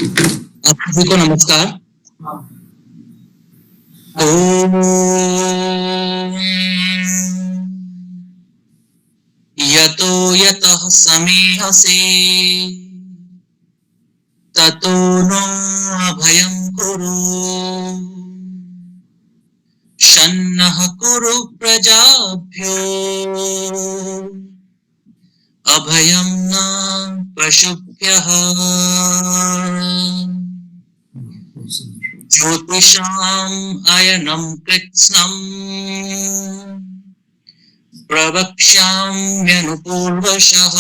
आप सभी को नमस्कार। ओम यतो यतः समीहसे ततो नो अभयं कुरु शन्नः कुरु प्रजाभ्यो अभयं न पशुभ्यः ज्योतिषाम् अयनं कृत्स्नम् प्रवक्ष्याम्यनुपूर्वशः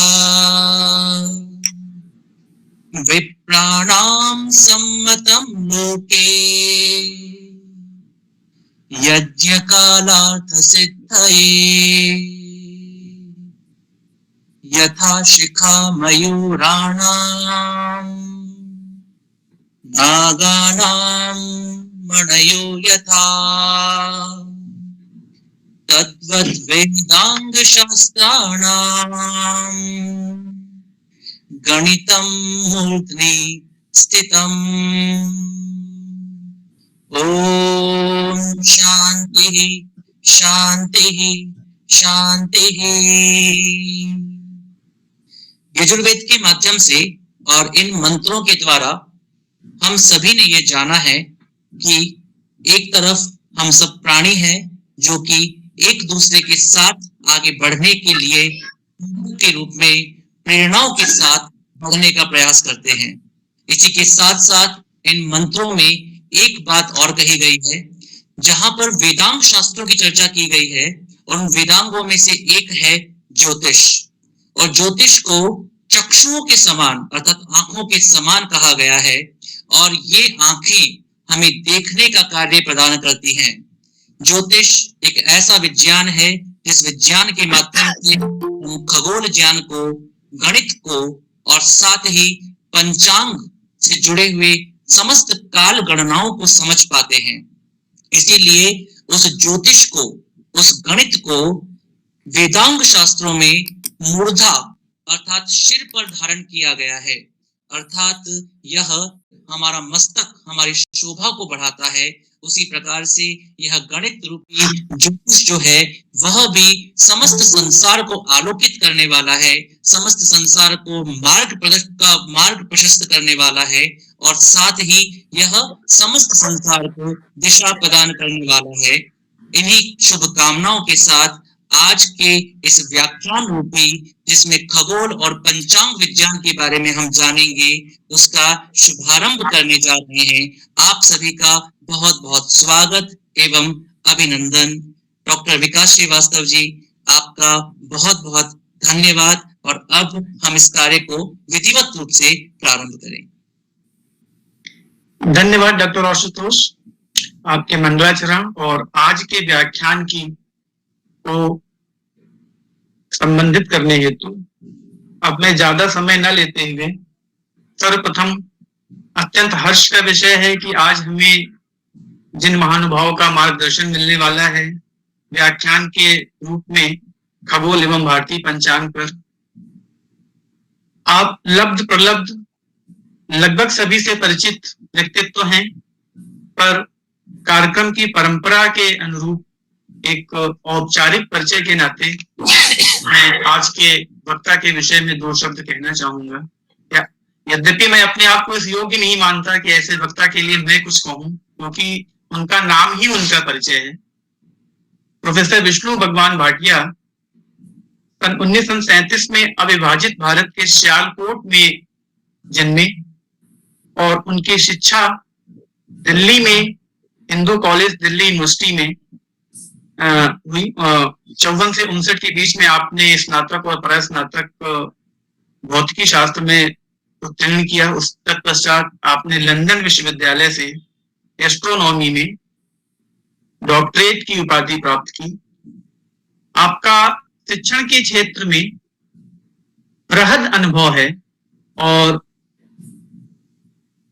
विप्राणां सम्मतं लोके यज्ञकालार्थसिद्धये यथा शिखा मयूराणाम् नागानां मणयो यथा तद्वद्वेदाङ्गशास्त्राणाम् गणितं मूर्ध्नि स्थितम्। ॐ शान्तिः शान्तिः शान्तिः। यजुर्वेद के माध्यम से और इन मंत्रों के द्वारा हम सभी ने ये जाना है कि एक तरफ हम सब प्राणी हैं जो कि एक दूसरे के साथ आगे बढ़ने के लिए के रूप में प्रेरणाओं के साथ बढ़ने का प्रयास करते हैं। इसी के साथ साथ इन मंत्रों में एक बात और कही गई है, जहां पर वेदांग शास्त्रों की चर्चा की गई है और उन वेदांगों में से एक है ज्योतिष। और ज्योतिष को चक्षुओं के समान अर्थात आंखों के समान कहा गया है और ये आंखें हमें देखने का कार्य प्रदान करती हैं। ज्योतिष एक ऐसा विज्ञान है जिस विज्ञान के माध्यम से हम खगोल ज्ञान को, गणित को और साथ ही पंचांग से जुड़े हुए समस्त काल गणनाओं को समझ पाते हैं। इसीलिए उस ज्योतिष को, उस गणित को वेदांग शास्त्रों में मूर्धा अर्थात सिर पर धारण किया गया है। अर्थात यह हमारा मस्तक, हमारी शोभा को बढ़ाता है। उसी प्रकार से यह गणित रूपी ज्योतिष जो है वह भी समस्त संसार को आलोकित करने वाला है, समस्त संसार को मार्ग प्रशस्त करने वाला है और साथ ही यह समस्त संसार को दिशा प्रदान करने वाला है। इन्हीं शुभकामनाओं के साथ आज के इस व्याख्यान रूपी, जिसमें खगोल और पंचांग विज्ञान के बारे में हम जानेंगे, उसका शुभारंभ करने जा रहे हैं। आप सभी का बहुत बहुत स्वागत एवं अभिनंदन। डॉक्टर विकास श्रीवास्तव जी, आपका बहुत बहुत धन्यवाद। और अब हम इस कार्य को विधिवत रूप से प्रारंभ करें। धन्यवाद डॉक्टर आशुतोष, आपके मंगलाचरण और आज के व्याख्यान की को संबंधित करने हेतु अब मैं ज्यादा समय न लेते हुए सर्वप्रथम अत्यंत हर्ष का विषय है कि आज हमें जिन महानुभावों का मार्गदर्शन मिलने वाला है व्याख्यान के रूप में खगोल एवं भारतीय पंचांग पर, आप लब्ध प्रलब्ध लगभग सभी से परिचित व्यक्तित्व हैं, पर कार्यक्रम की परंपरा के अनुरूप एक औपचारिक परिचय के नाते मैं आज के वक्ता के विषय में दो शब्द कहना चाहूंगा। यद्यपि मैं अपने आप को इस योग्य नहीं मानता कि ऐसे वक्ता के लिए मैं कुछ कहूं, क्योंकि उनका नाम ही उनका परिचय है। प्रोफेसर विष्णु भगवान भाटिया सन 1937 में अविभाजित भारत के सियालकोट में जन्मे और उनकी शिक्षा दिल्ली में हिंदू कॉलेज दिल्ली यूनिवर्सिटी में हुई। 54 से 59 के बीच में आपने स्नातक और परास्नातक भौतिकी शास्त्र में उत्तीर्ण किया। उस तत्पश्चात आपने लंदन विश्वविद्यालय से एस्ट्रोनॉमी में डॉक्टरेट की उपाधि प्राप्त की। आपका शिक्षण के क्षेत्र में बृहद अनुभव है और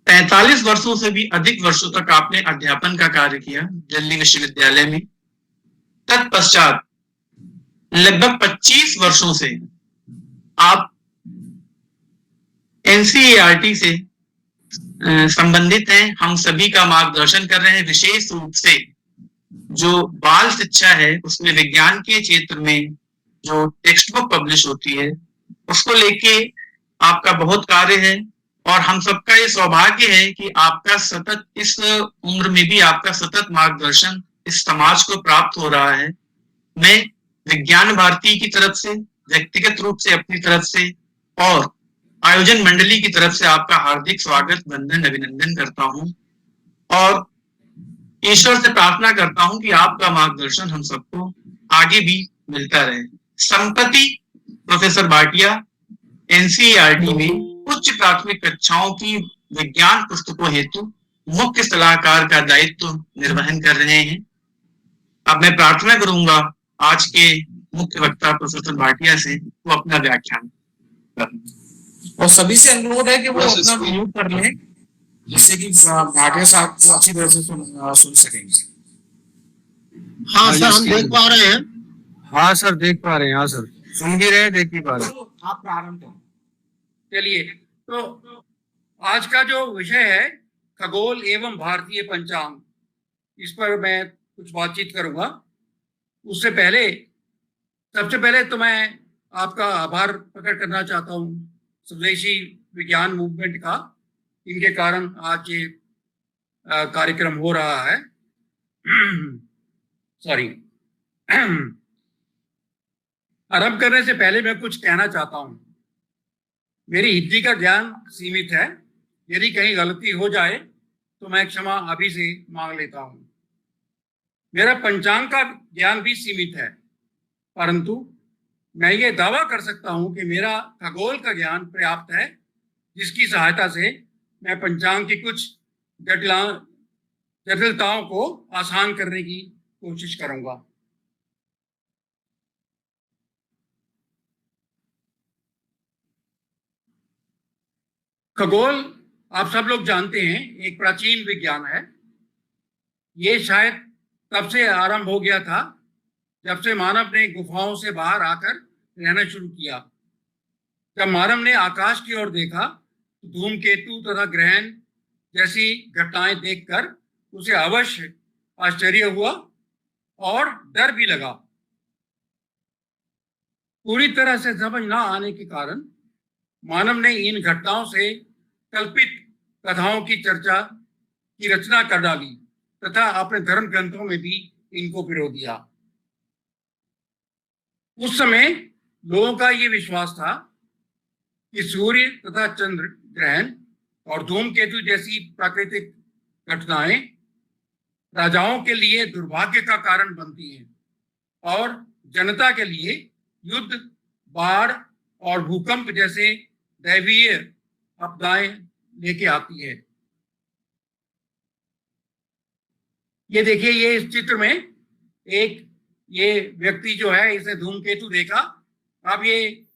45 वर्षों से भी अधिक वर्षों तक आपने अध्यापन का कार्य किया दिल्ली विश्वविद्यालय में। तत्पश्चात लगभग 25 वर्षों से आप एनसीईआरटी से संबंधित हैं, हम सभी का मार्गदर्शन कर रहे हैं। विशेष रूप से जो बाल शिक्षा है उसमें विज्ञान के क्षेत्र में जो टेक्स्ट बुक पब्लिश होती है उसको लेके आपका बहुत कार्य है, और हम सबका ये सौभाग्य है कि आपका सतत इस उम्र में भी आपका सतत मार्गदर्शन इस समाज को प्राप्त हो रहा है। मैं विज्ञान भारती की तरफ से, व्यक्तिगत रूप से अपनी तरफ से और आयोजन मंडली की तरफ से आपका हार्दिक स्वागत, वंदन, अभिनंदन करता हूं, और ईश्वर से प्रार्थना करता हूं कि आपका मार्गदर्शन हम सबको आगे भी मिलता रहे। संप्रति प्रोफेसर भाटिया एनसीईआरटी में उच्च प्राथमिक कक्षाओं की विज्ञान पुस्तकों हेतु मुख्य सलाहकार का दायित्व निर्वहन कर रहे हैं। अब मैं प्रार्थना करूंगा आज के मुख्य वक्ता प्रोफेसर भाटिया से वो अपना व्याख्यान करें, और सभी से अनुरोध है कि वो अपना म्यूट कर लें जिससे कि भाटिया साहब को अच्छी तरह से सुन सकेंगे। हाँ सर, हम देख पा रहे हैं। हाँ सर, देख पा रहे हैं। हाँ सर, सुन भी रहे, देख भी पा रहे हैं। आप प्रारंभ करें। चलिए, तो आज का जो विषय है खगोल एवं भारतीय पंचांग, इस पर मैं कुछ बातचीत करूंगा। उससे पहले सबसे पहले तो मैं आपका आभार प्रकट करना चाहता हूँ स्वदेशी विज्ञान मूवमेंट का। इनके कारण आज ये कार्यक्रम हो रहा है। सॉरी। आरंभ करने से पहले मैं कुछ कहना चाहता हूँ। मेरी हिंदी का ज्ञान सीमित है, यदि कहीं गलती हो जाए तो मैं क्षमा अभी से मांग लेता हूँ। मेरा पंचांग का ज्ञान भी सीमित है, परंतु मैं ये दावा कर सकता हूँ कि मेरा खगोल का ज्ञान पर्याप्त है, जिसकी सहायता से मैं पंचांग की कुछ जटिलताओं को आसान करने की कोशिश करूंगा। खगोल आप सब लोग जानते हैं एक प्राचीन विज्ञान है। ये शायद तब से आरंभ हो गया था जब से मानव ने गुफाओं से बाहर आकर रहना शुरू किया। जब मानव ने आकाश की ओर देखा तो धूमकेतु तथा ग्रहण जैसी घटनाएं देखकर उसे अवश्य आश्चर्य हुआ और डर भी लगा। पूरी तरह से समझ न आने के कारण मानव ने इन घटनाओं से कल्पित कथाओं की रचना कर डाली तथा अपने धर्म ग्रंथों में भी इनको पिरो दिया। उस समय लोगों का ये विश्वास था कि सूर्य तथा चंद्र ग्रहण और धूमकेतु जैसी प्राकृतिक घटनाएं राजाओं के लिए दुर्भाग्य का कारण बनती हैं और जनता के लिए युद्ध, बाढ़ और भूकंप जैसे दैवीय आपदाएं लेके आती है। ये देखिए, ये इस चित्र में एक ये व्यक्ति जो है, इसने धूमकेतु देखा। अब ये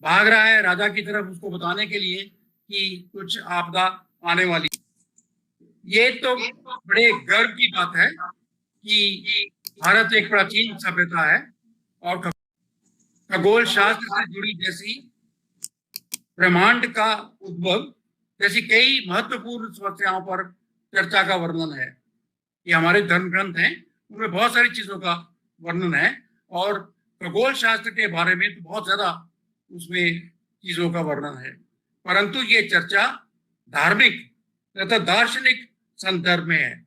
भाग रहा है राजा की तरफ उसको बताने के लिए कि कुछ आपदा आने वाली। ये तो बड़े गर्व की बात है कि भारत एक प्राचीन सभ्यता है और खगोल शास्त्र से जुड़ी जैसी ब्रह्मांड का उद्भव जैसी कई महत्वपूर्ण समस्याओं पर चर्चा का वर्णन है। ये हमारे धर्म ग्रंथ हैं, उनमें बहुत सारी चीजों का वर्णन है और खगोल शास्त्र के बारे में तो बहुत ज्यादा उसमें चीजों का वर्णन है, परंतु ये चर्चा धार्मिक तथा दार्शनिक संदर्भ में है।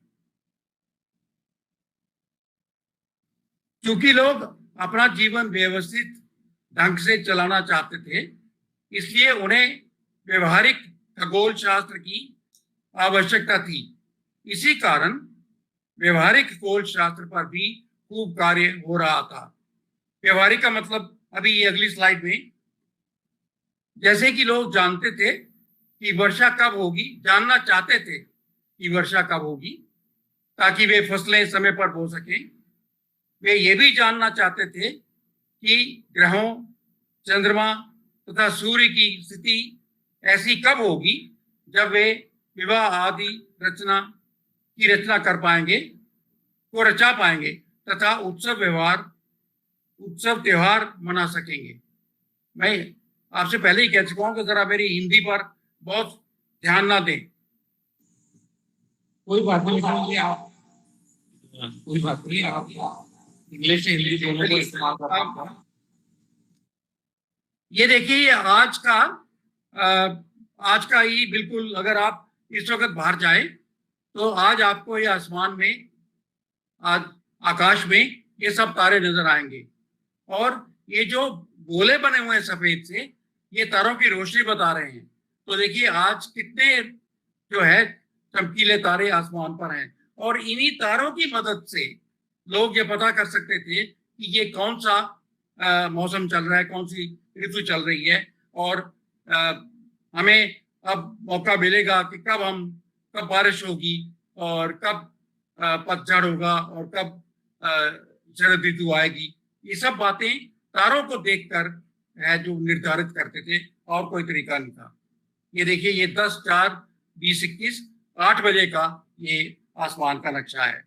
क्योंकि लोग अपना जीवन व्यवस्थित ढंग से चलाना चाहते थे, इसलिए उन्हें व्यवहारिक खगोल शास्त्र की आवश्यकता थी। इसी कारण व्यवहारिक खगोल शास्त्र पर भी खूब कार्य हो रहा था। व्यवहारिक का मतलब अभी ये अगली स्लाइड में, जैसे कि लोग जानते थे कि वर्षा कब होगी, जानना चाहते थे कि वर्षा कब होगी ताकि वे फसलें समय पर बो सकें। वे ये भी जानना चाहते थे कि ग्रहों, चंद्रमा तथा सूर्य की स्थिति ऐसी कब होगी जब वे विवाह आदि रचना कर पाएंगे, को रचा पाएंगे तथा उत्सव त्योहार मना सकेंगे। मैं आपसे पहले ही कह चुका हूं कि जरा मेरी हिंदी पर बहुत ध्यान ना दें। कोई बात नहीं, आप कोई बात नहीं, आप इंग्लिश से हिंदी दोनों को इस्तेमाल कर सकते हैं। ये देखिए, ये आज का ही बिल्कुल, अगर आप इस वक्त बाहर जाए तो आज आपको ये आसमान में, आज आकाश में ये सब तारे नजर आएंगे, और ये जो गोले बने हुए हैं सफेद से, ये तारों की रोशनी बता रहे हैं। तो देखिए आज कितने जो है चमकीले तारे आसमान पर हैं, और इन्हीं तारों की मदद से लोग ये पता कर सकते थे कि ये कौन सा मौसम चल रहा है, कौन सी ऋतु चल रही है, और हमें अब मौका मिलेगा कि कब बारिश होगी, और कब पतझड़ होगा, और कब शरद ऋतु आएगी। ये सब बातें तारों को देखकर है जो निर्धारित करते थे, और कोई तरीका नहीं था। ये देखिए, ये 10/4/2021 8 बजे का ये आसमान का नक्शा है।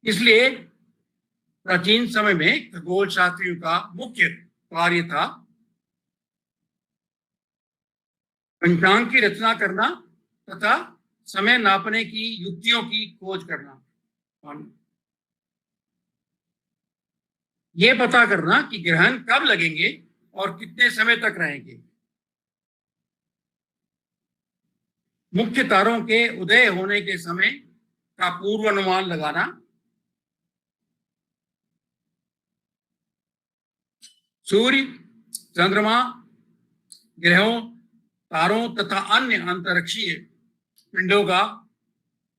इसलिए प्राचीन समय में खगोल शास्त्रियों का मुख्य कार्य था पंचांग की रचना करना तथा समय नापने की युक्तियों की खोज करना। ये पता करना कि ग्रहण कब लगेंगे और कितने समय तक रहेंगे। मुख्य तारों के उदय होने के समय का पूर्वानुमान लगाना, सूर्य, चंद्रमा, ग्रहों, तारों तथा अन्य अंतरिक्षीय पिंडों का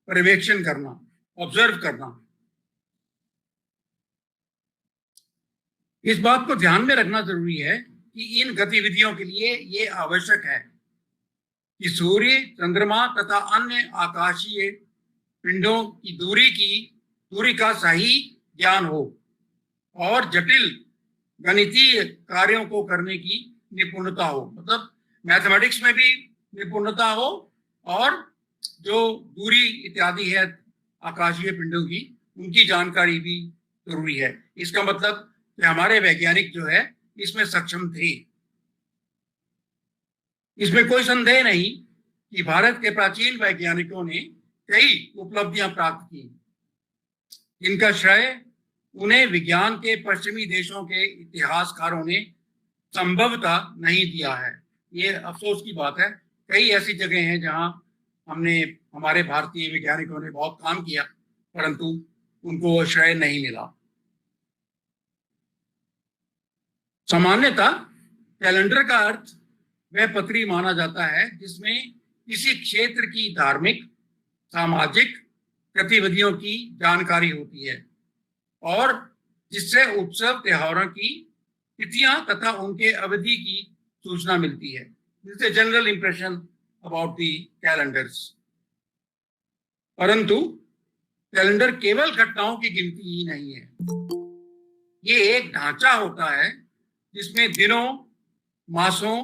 पर्यवेक्षण करना, ऑब्जर्व करना। इस बात को ध्यान में रखना जरूरी है कि इन गतिविधियों के लिए ये आवश्यक है कि सूर्य, चंद्रमा तथा अन्य आकाशीय पिंडों की दूरी का सही ज्ञान हो, और जटिल गणितीय कार्यों को करने की निपुणता हो। मतलब मैथमेटिक्स में भी निपुणता हो, और जो दूरी इत्यादि है आकाशीय पिंडों की, उनकी जानकारी भी जरूरी है। इसका मतलब कि हमारे वैज्ञानिक जो है इसमें सक्षम थे। इसमें कोई संदेह नहीं कि भारत के प्राचीन वैज्ञानिकों ने कई उपलब्धियां प्राप्त की, जिनका श्रेय उन्हें विज्ञान के पश्चिमी देशों के इतिहासकारों ने संभवतः नहीं दिया है। ये अफसोस की बात है। कई ऐसी जगह हैं जहां हमारे भारतीय वैज्ञानिकों ने बहुत काम किया, परंतु उनको वो श्रेय नहीं मिला। सामान्यतः कैलेंडर का अर्थ वह पत्री माना जाता है जिसमें किसी क्षेत्र की धार्मिक, सामाजिक गतिविधियों की जानकारी होती है, और जिससे उत्सव त्योहारों की तिथियां तथा उनके अवधि की सूचना मिलती है। This is general impression about the calendars. परंतु कैलेंडर केवल घटनाओं की गिनती ही नहीं है। ये एक ढांचा होता है जिसमें दिनों, मासों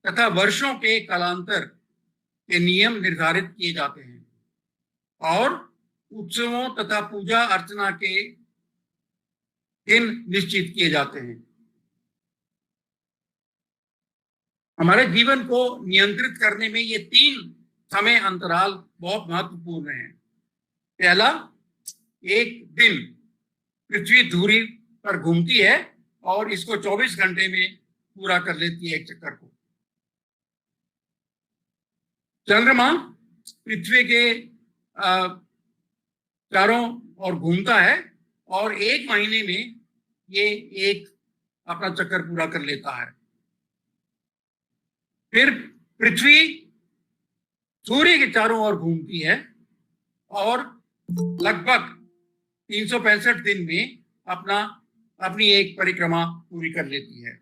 तथा वर्षों के कालांतर के नियम निर्धारित किए जाते हैं, और उत्सवों तथा पूजा अर्चना के दिन निश्चित किए जाते हैं। हमारे जीवन को नियंत्रित करने में ये 3 समय अंतराल बहुत महत्वपूर्ण हैं। पहला, एक दिन पृथ्वी धुरी पर घूमती है और इसको 24 घंटे में पूरा कर लेती है एक चक्कर को। चंद्रमा पृथ्वी के चारों ओर घूमता है और 1 महीने में ये एक अपना चक्कर पूरा कर लेता है। फिर पृथ्वी सूर्य के चारों ओर घूमती है और लगभग 365 दिन में अपनी एक परिक्रमा पूरी कर लेती है।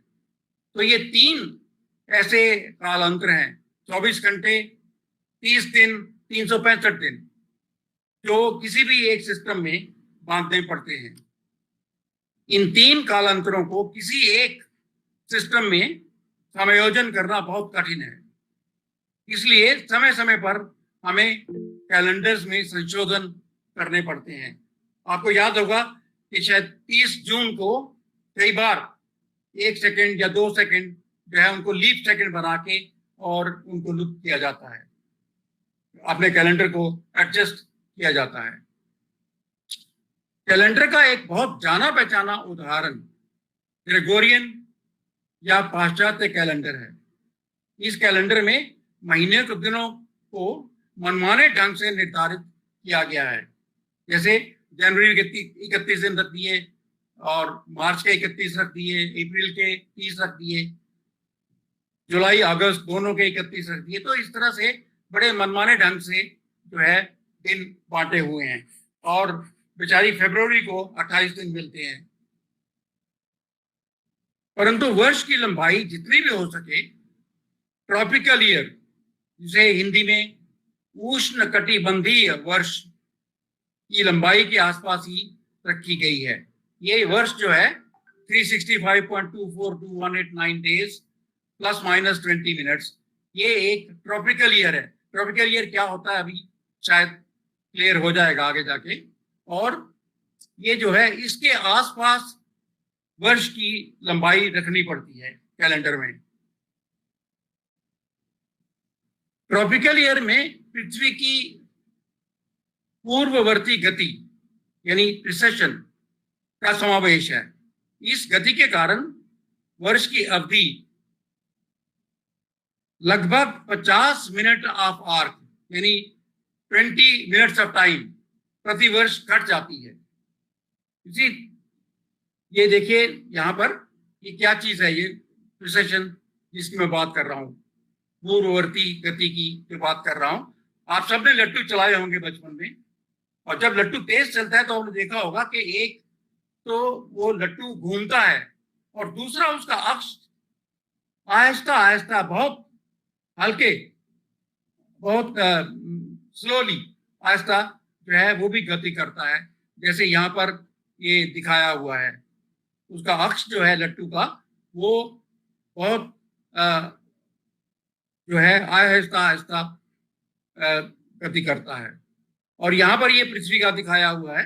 तो ये 3 ऐसे कालांतर हैं, 24 घंटे, 30 दिन, 365 दिन, जो किसी भी एक सिस्टम में बांधने पड़ते हैं। इन 3 कालांतरों को किसी एक सिस्टम में समायोजन करना बहुत कठिन है। इसलिए समय समय पर हमें कैलेंडर्स में संशोधन करने पड़ते हैं। आपको याद होगा कि शायद 30 जून को कई बार 1 सेकंड या 2 सेकंड जो है उनको लीप सेकंड बना के और उनको लुप्त किया जाता है, अपने कैलेंडर को एडजस्ट किया जाता है। कैलेंडर का एक बहुत जाना पहचाना उदाहरण ग्रेगोरियन या पाश्चात्य कैलेंडर है। इस कैलेंडर में महीने के दिनों को मनमाने ढंग से निर्धारित किया गया है। जैसे जनवरी के 31 दिन रख दिए और मार्च के 31 रख दिए, अप्रैल के 30 रख दिए, जुलाई अगस्त दोनों के 31 रख दिए। तो इस तरह से बड़े मनमाने ढंग से जो है दिन बांटे हुए हैं और बेचारी फरवरी को 28 दिन मिलते हैं। परंतु वर्ष की लंबाई जितनी भी हो सके ट्रॉपिकल ईयर, जिसे हिंदी में उष्ण कटिबंधीय वर्ष की लंबाई के आसपास ही रखी गई है। ये वर्ष जो है 365.242189 डेज प्लस माइनस 20 मिनट्स, ये एक ट्रॉपिकल ईयर है। ट्रॉपिकल ईयर क्या होता है अभी शायद क्लियर हो जाएगा आगे जाके। और ये जो है इसके आसपास वर्ष की लंबाई रखनी पड़ती है कैलेंडर में। ट्रॉपिकल ईयर में पृथ्वी की पूर्ववर्ती गति यानी प्रिसेशन का समावेश है। इस गति के कारण वर्ष की अवधि लगभग 50 मिनट ऑफ आर्क यानी 20 मिनट्स ऑफ टाइम प्रति वर्ष घट जाती है। इसी ये देखिए यहाँ पर ये क्या चीज है, ये प्रिसेशन जिसकी मैं बात कर रहा हूँ, पूर्ववर्ती गति की जो बात कर रहा हूँ। आप सबने लट्टू चलाए होंगे बचपन में, और जब लट्टू तेज चलता है तो आपने देखा होगा कि एक तो वो लट्टू घूमता है और दूसरा उसका अक्ष आहिस्ता आहिस्ता बहुत हल्के बहुत स्लोली आहिस्ता जो है वो भी गति करता है। जैसे यहाँ पर ये दिखाया हुआ है, उसका अक्ष जो है लट्टू का वो बहुत जो है आहिस्ता आहिस्ता गति करता है। और यहाँ पर ये पृथ्वी का दिखाया हुआ है,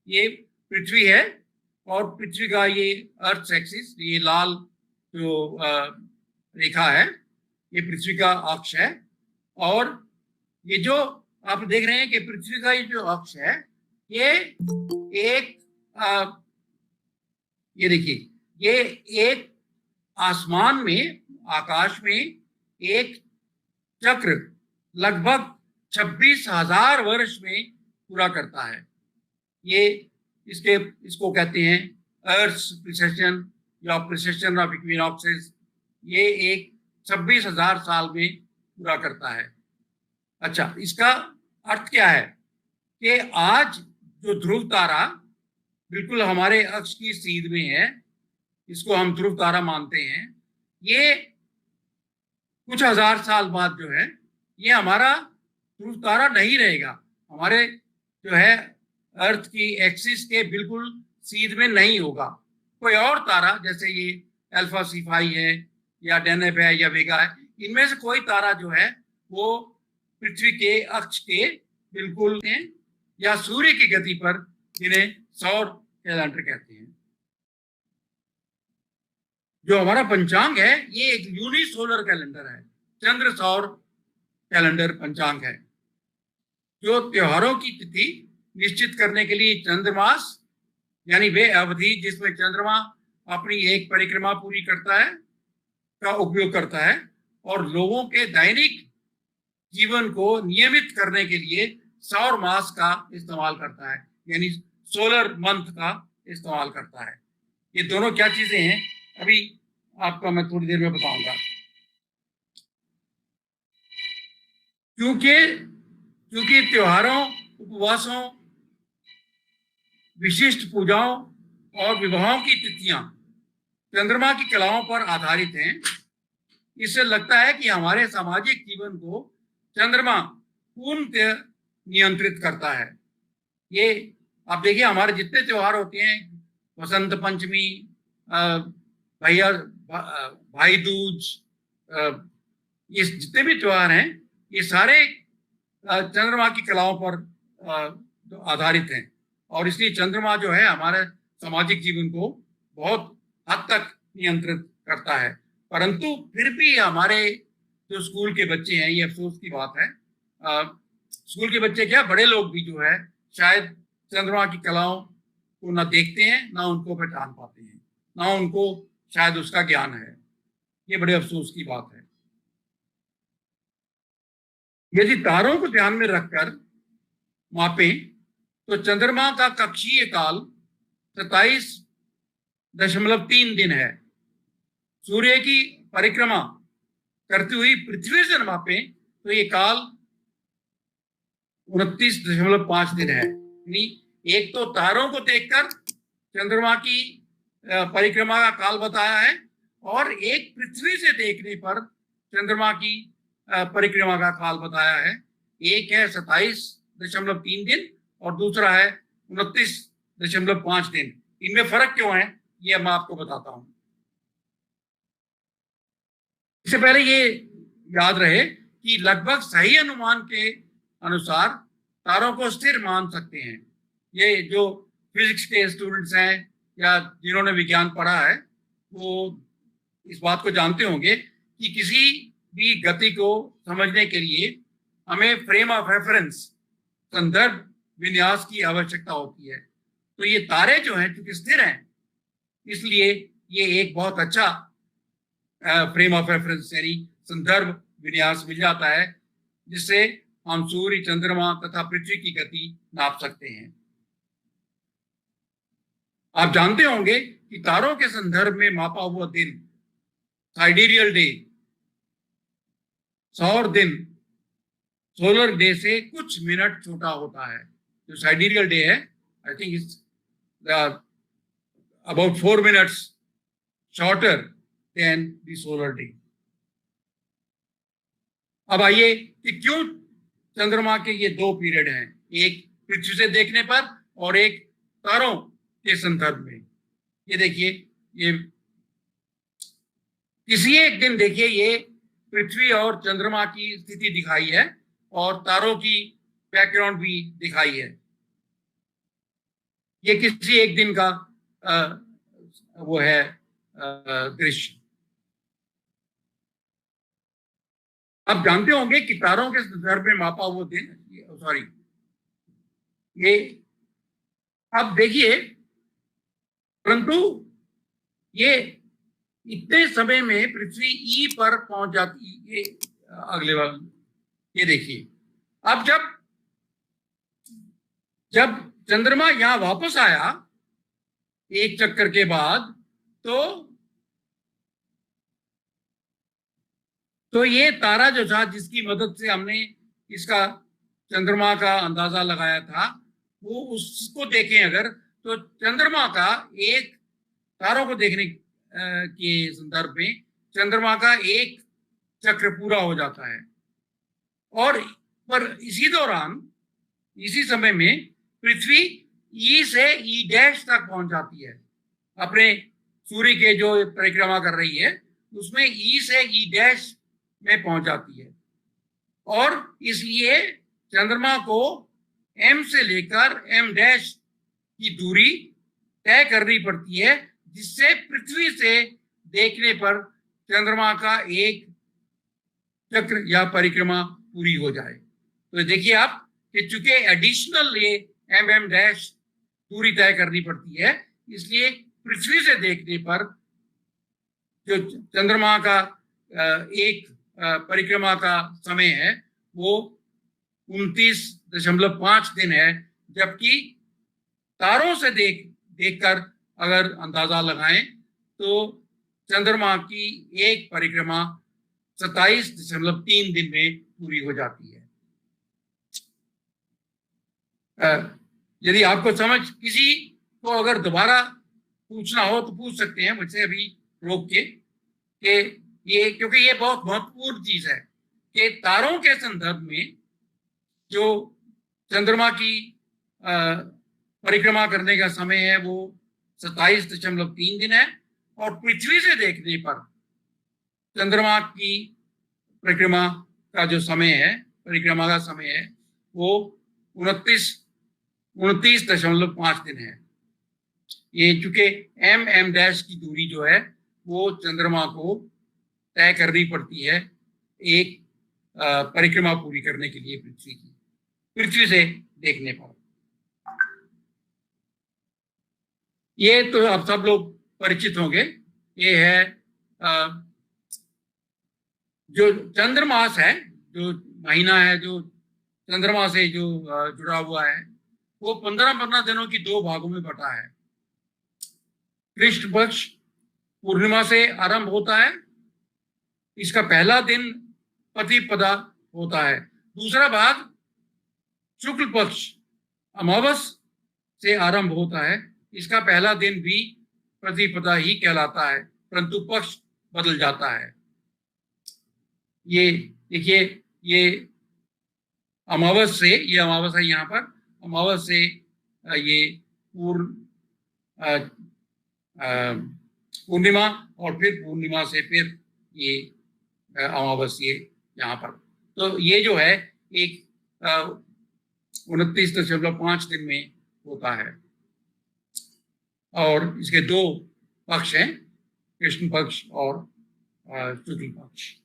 ये पृथ्वी है और पृथ्वी का ये अर्थ एक्सिस, ये लाल जो रेखा है ये पृथ्वी का अक्ष है। और ये जो आप देख रहे हैं कि पृथ्वी का ये जो अक्ष है ये एक ये देखिए ये एक आसमान में आकाश में एक चक्र लगभग 26,000 वर्ष में पूरा करता है। ये इसको कहते हैं अर्थ प्रिसेशन या प्रिसेशन ऑफ इक्विनॉक्सेस। ये एक 26,000 साल में पूरा करता है। अच्छा, इसका अर्थ क्या है कि आज जो ध्रुव तारा बिल्कुल हमारे अक्ष की सीध में है, इसको हम ध्रुव तारा मानते हैं, ये कुछ हजार साल बाद जो है ये हमारा ध्रुव तारा नहीं रहेगा, हमारे जो है अर्थ की एक्सिस के बिल्कुल सीध में नहीं होगा। कोई और तारा जैसे ये अल्फा सिफाई है या डेनेब है या वेगा है, इनमें से कोई तारा जो है वो पृथ्वी के अक्ष के बिल्कुल हैं या सूर्य की गति पर, जिन्हें सौर कैलेंडर कहते हैं। जो हमारा पंचांग है ये एक यूनिसोलर कैलेंडर है, चंद्र सौर कैलेंडर पंचांग है, जो त्योहारों की तिथि निश्चित करने के लिए चंद्रमास यानी वे अवधि जिसमें चंद्रमा अपनी एक परिक्रमा पूरी करता है का उपयोग करता है, और लोगों के दैनिक जीवन को नियमित करने के लिए सौर मास का इस्तेमाल करता है, यानी सोलर मंथ का इस्तेमाल करता है। ये दोनों क्या चीजें हैं अभी आपको मैं थोड़ी देर में बताऊंगा। क्योंकि त्योहारों, उपवासों, विशिष्ट पूजाओं और विवाहों की तिथियां चंद्रमा की कलाओं पर आधारित हैं, इससे लगता है कि हमारे सामाजिक जीवन को चंद्रमा पूर्णतः नियंत्रित करता है। ये आप देखिए हमारे जितने त्योहार होते हैं, वसंत पंचमी, भाई दूज, ये जितने भी त्योहार हैं ये सारे चंद्रमा की कलाओं पर आधारित हैं, और इसलिए चंद्रमा जो है हमारे सामाजिक जीवन को बहुत हद तक नियंत्रित करता है। परंतु फिर भी हमारे जो स्कूल के बच्चे हैं, ये अफसोस की बात है, स्कूल के बच्चे क्या, बड़े लोग भी जो है शायद चंद्रमा की कलाओं को ना देखते हैं, ना उनको पहचान पाते हैं, ना उनको शायद उसका ज्ञान है। ये बड़े अफसोस की बात है। यदि तारों को ध्यान में रखकर मापें तो चंद्रमा का कक्षीय काल 27.3 दिन है। सूर्य की परिक्रमा करती हुई पृथ्वी से मापें तो ये काल 29.5 दिन है। यानी एक तो तारों को देखकर चंद्रमा की परिक्रमा का काल बताया है, और एक पृथ्वी से देखने पर चंद्रमा की परिक्रमा का काल बताया है। एक है 27.3 दिन और दूसरा है 29.5 दिन। इनमें फर्क क्यों है ये मैं आपको बताता हूं। इससे पहले ये याद रहे कि लगभग सही अनुमान के अनुसार तारों को स्थिर मान सकते हैं। ये जो फिजिक्स के स्टूडेंट्स हैं या जिन्होंने विज्ञान पढ़ा है वो इस बात को जानते होंगे कि किसी भी गति को समझने के लिए हमें फ्रेम ऑफ रेफरेंस, संदर्भ विन्यास की आवश्यकता होती है। तो ये तारे जो हैं चूंकि स्थिर हैं, इसलिए ये एक बहुत अच्छा फ्रेम ऑफ रेफरेंस यानी संदर्भ विन्यास मिल जाता है, जिससे हम सूर्य, चंद्रमा तथा पृथ्वी की गति नाप सकते हैं। आप जानते होंगे कि तारों के संदर्भ में मापा हुआ दिन, साइडेरियल डे, सौर दिन, सोलर डे से कुछ मिनट छोटा होता है। जो साइडेरियल डे है, I think it's about 4 minutes shorter than the solar day. अब आइए कि क्यों चंद्रमा के ये दो पीरियड हैं, एक पृथ्वी से देखने पर और एक तारों के संदर्भ में। ये देखिए, ये किसी एक दिन देखिए ये पृथ्वी और चंद्रमा की स्थिति दिखाई है और तारों की बैकग्राउंड भी दिखाई है। ये किसी एक दिन का वो है दृश्य। आप जानते होंगे कि तारों के संदर्भ में मापा हुआ दिन, सॉरी ये अब देखिए, परंतु ये इतने समय में पृथ्वी ई पर पहुंच जाती है। ये अगले वाले, ये देखिए, अब जब चंद्रमा यहां वापस आया एक चक्कर के बाद, तो ये तारा जो था जिसकी मदद से हमने इसका चंद्रमा का अंदाजा लगाया था, वो उसको देखें अगर, तो चंद्रमा का एक, तारों को देखने के संदर्भ में चंद्रमा का एक चक्र पूरा हो जाता है। और पर इसी दौरान, इसी समय में पृथ्वी ई से ई डैश तक पहुंच जाती है। अपने सूर्य के जो परिक्रमा कर रही है उसमें ई से ई डैश में पहुंच जाती है, और इसलिए चंद्रमा को एम से लेकर एम डैश की दूरी तय करनी पड़ती है, जिससे पृथ्वी से देखने पर चंद्रमा का एक चक्र या परिक्रमा पूरी हो जाए। तो देखिए आप कि चूंकि एडिशनल ये एम एम डैश दूरी तय करनी पड़ती है, इसलिए पृथ्वी से देखने पर जो चंद्रमा का एक परिक्रमा का समय है वो 29.5 दिन है, जबकि तारों से देखकर अगर अंदाजा लगाएं तो चंद्रमा की एक परिक्रमा 27.3 दिन में पूरी हो जाती है। यदि आपको समझ किसी को अगर दोबारा पूछना हो तो पूछ सकते हैं मुझसे अभी रोक के, ये क्योंकि ये बहुत महत्वपूर्ण चीज है कि तारों के संदर्भ में जो चंद्रमा की परिक्रमा करने का समय है वो 27.3 दिन है, और पृथ्वी से देखने पर चंद्रमा की परिक्रमा का जो समय है, परिक्रमा का समय है वो 29.5 दिन है। ये चूंकि एम एम डैश की दूरी जो है वो चंद्रमा को तय करनी पड़ती है एक परिक्रमा पूरी करने के लिए पृथ्वी की, पृथ्वी से देखने पर। ये तो अब सब लोग परिचित होंगे। ये है जो चंद्रमास है, जो महीना है, जो चंद्रमा से जो जुड़ा हुआ है, वो 15-15 दिनों की 2 भागों में बटा है। कृष्ण पक्ष पूर्णिमा से आरंभ होता है, इसका पहला दिन प्रतिपदा होता है। दूसरा भाग शुक्ल पक्ष अमावस से आरंभ होता है, इसका पहला दिन भी प्रतिपदा ही कहलाता है, परंतु पक्ष बदल जाता है। ये देखिए, ये अमावस से, ये अमावस है यहाँ पर, अमावस से ये पूर्णिमा, और फिर पूर्णिमा से फिर ये अमावस, ये यहाँ पर। तो ये जो है एक 29.5 दिन में होता है। और इसके 2 पक्ष हैं, कृष्ण पक्ष और शुक्ल पक्ष।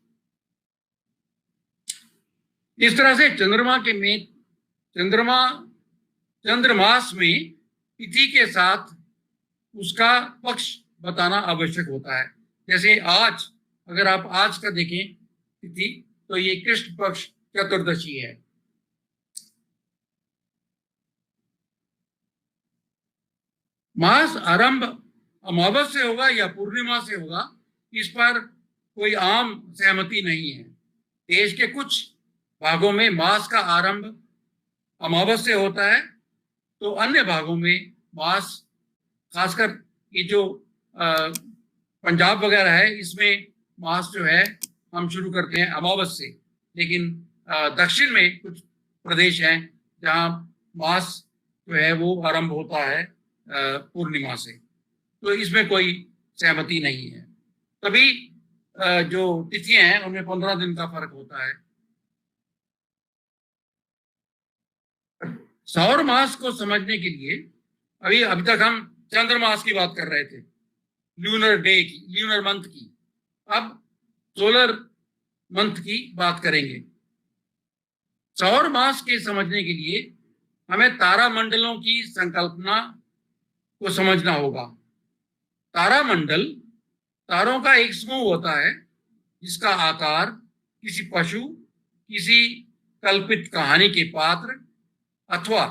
इस तरह से चंद्रमास में तिथि के साथ उसका पक्ष बताना आवश्यक होता है। जैसे आज, अगर आप आज का देखें तिथि, तो ये कृष्ण पक्ष चतुर्दशी है। मास आरंभ अमावस से होगा या पूर्णिमा से होगा, इस पर कोई आम सहमति नहीं है। देश के कुछ भागों में मास का आरंभ अमावस से होता है, तो अन्य भागों में मास, खासकर ये जो पंजाब वगैरह है, इसमें मास जो है हम शुरू करते हैं अमावस से। लेकिन दक्षिण में कुछ प्रदेश हैं जहाँ मास जो है वो आरंभ होता है पूर्णिमा से, तो इसमें कोई सहमति नहीं है। तभी जो तिथियां हैं उनमें 15 दिन का फर्क होता है। सौर मास को समझने के लिए अभी तक हम चंद्रमास की बात कर रहे थे, ल्यूनर डे की, ल्यूनर मंथ की। अब सोलर मंथ की बात करेंगे। सौर मास के समझने के लिए हमें तारामंडलों की संकल्पना को समझना होगा। तारामंडल तारों का एक समूह होता है जिसका आकार किसी पशु, किसी कल्पित कहानी के पात्र अथवा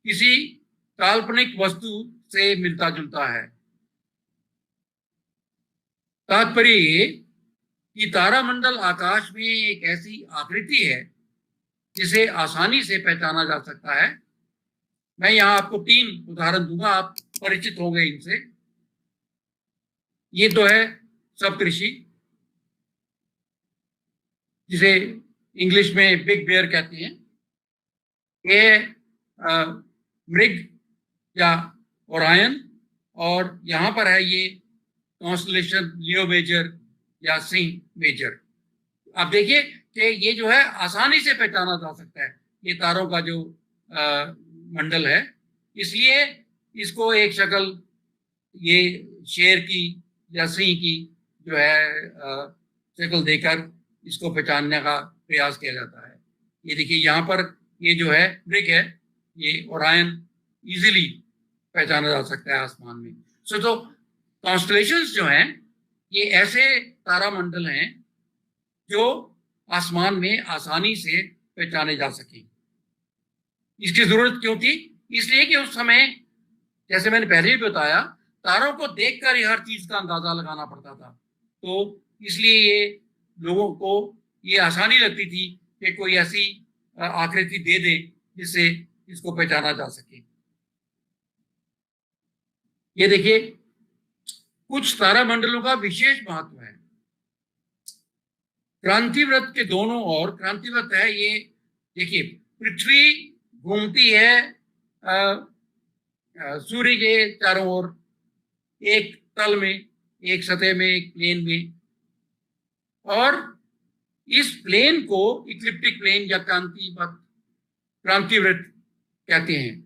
किसी काल्पनिक वस्तु से मिलता जुलता है। तात्पर्य ये कि तारामंडल आकाश में एक ऐसी आकृति है जिसे आसानी से पहचाना जा सकता है। मैं यहाँ आपको 3 उदाहरण दूंगा, आप परिचित होंगे इनसे। ये तो है सप्तऋषि, जिसे इंग्लिश में बिग बेयर कहते हैं। ये मृग या ओरायन, और यहाँ पर है ये कॉन्स्टलेशन लियो मेजर या सिंह मेजर। आप देखिए कि ये जो है आसानी से पहचाना जा सकता है, ये तारों का जो मंडल है। इसलिए इसको एक शक्ल ये शेर की या सिंह की जो है शक्ल देकर इसको पहचानने का प्रयास किया जाता है। ये देखिए यहाँ पर ये जो है मृग है, ये ओरायन इजीली पहचाना जा सकता है आसमान में। तो कॉन्स्टलेशंस जो हैं ये ऐसे तारामंडल हैं जो आसमान में आसानी से पहचाने जा सके। इसकी जरूरत क्यों थी? इसलिए कि उस समय, जैसे मैंने पहले भी बताया, तारों को देखकर ही हर चीज का अंदाजा लगाना पड़ता था। तो इसलिए ये लोगों को ये आसानी लगती थी कि कोई ऐसी आकृति दे दे जिससे इसको पहचाना जा सके। ये देखिए कुछ तारामंडलों का विशेष महत्व है। क्रांतिवृत्त के दोनों ओर, क्रांतिवृत्त है ये, देखिए पृथ्वी घूमती है सूर्य के चारों ओर, एक तल में, एक सतह में, एक प्लेन में, और इस प्लेन को इक्लिप्टिक प्लेन या क्रांतिवृत्त कहते हैं।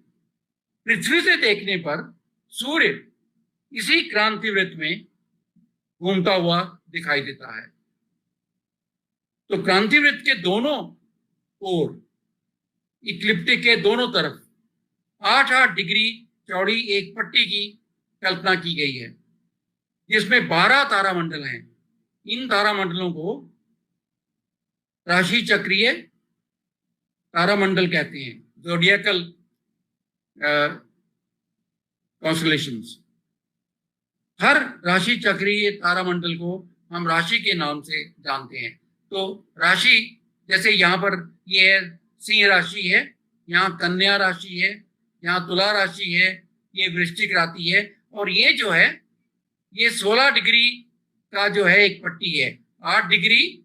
पृथ्वी से देखने पर सूर्य इसी क्रांतिवृत्त में घूमता हुआ दिखाई देता है। तो क्रांति वृत्त के दोनों ओर इक्लिप्टिक के दोनों तरफ 8-8 डिग्री चौड़ी एक पट्टी की कल्पना की गई है, जिसमें 12 तारामंडल हैं। इन तारामंडलों को राशि चक्रीय तारामंडल कहते हैं, ज़ोडिएकल कॉन्स्टेलेशंस। हर राशि चक्रीय तारामंडल को हम राशि के नाम से जानते हैं। तो राशि जैसे यहाँ पर ये है सिंह राशि है, यहाँ कन्या राशि है, यहाँ तुला राशि है, ये वृश्चिक राशि है, और ये जो है ये 16 डिग्री का जो है एक पट्टी है। 8 डिग्री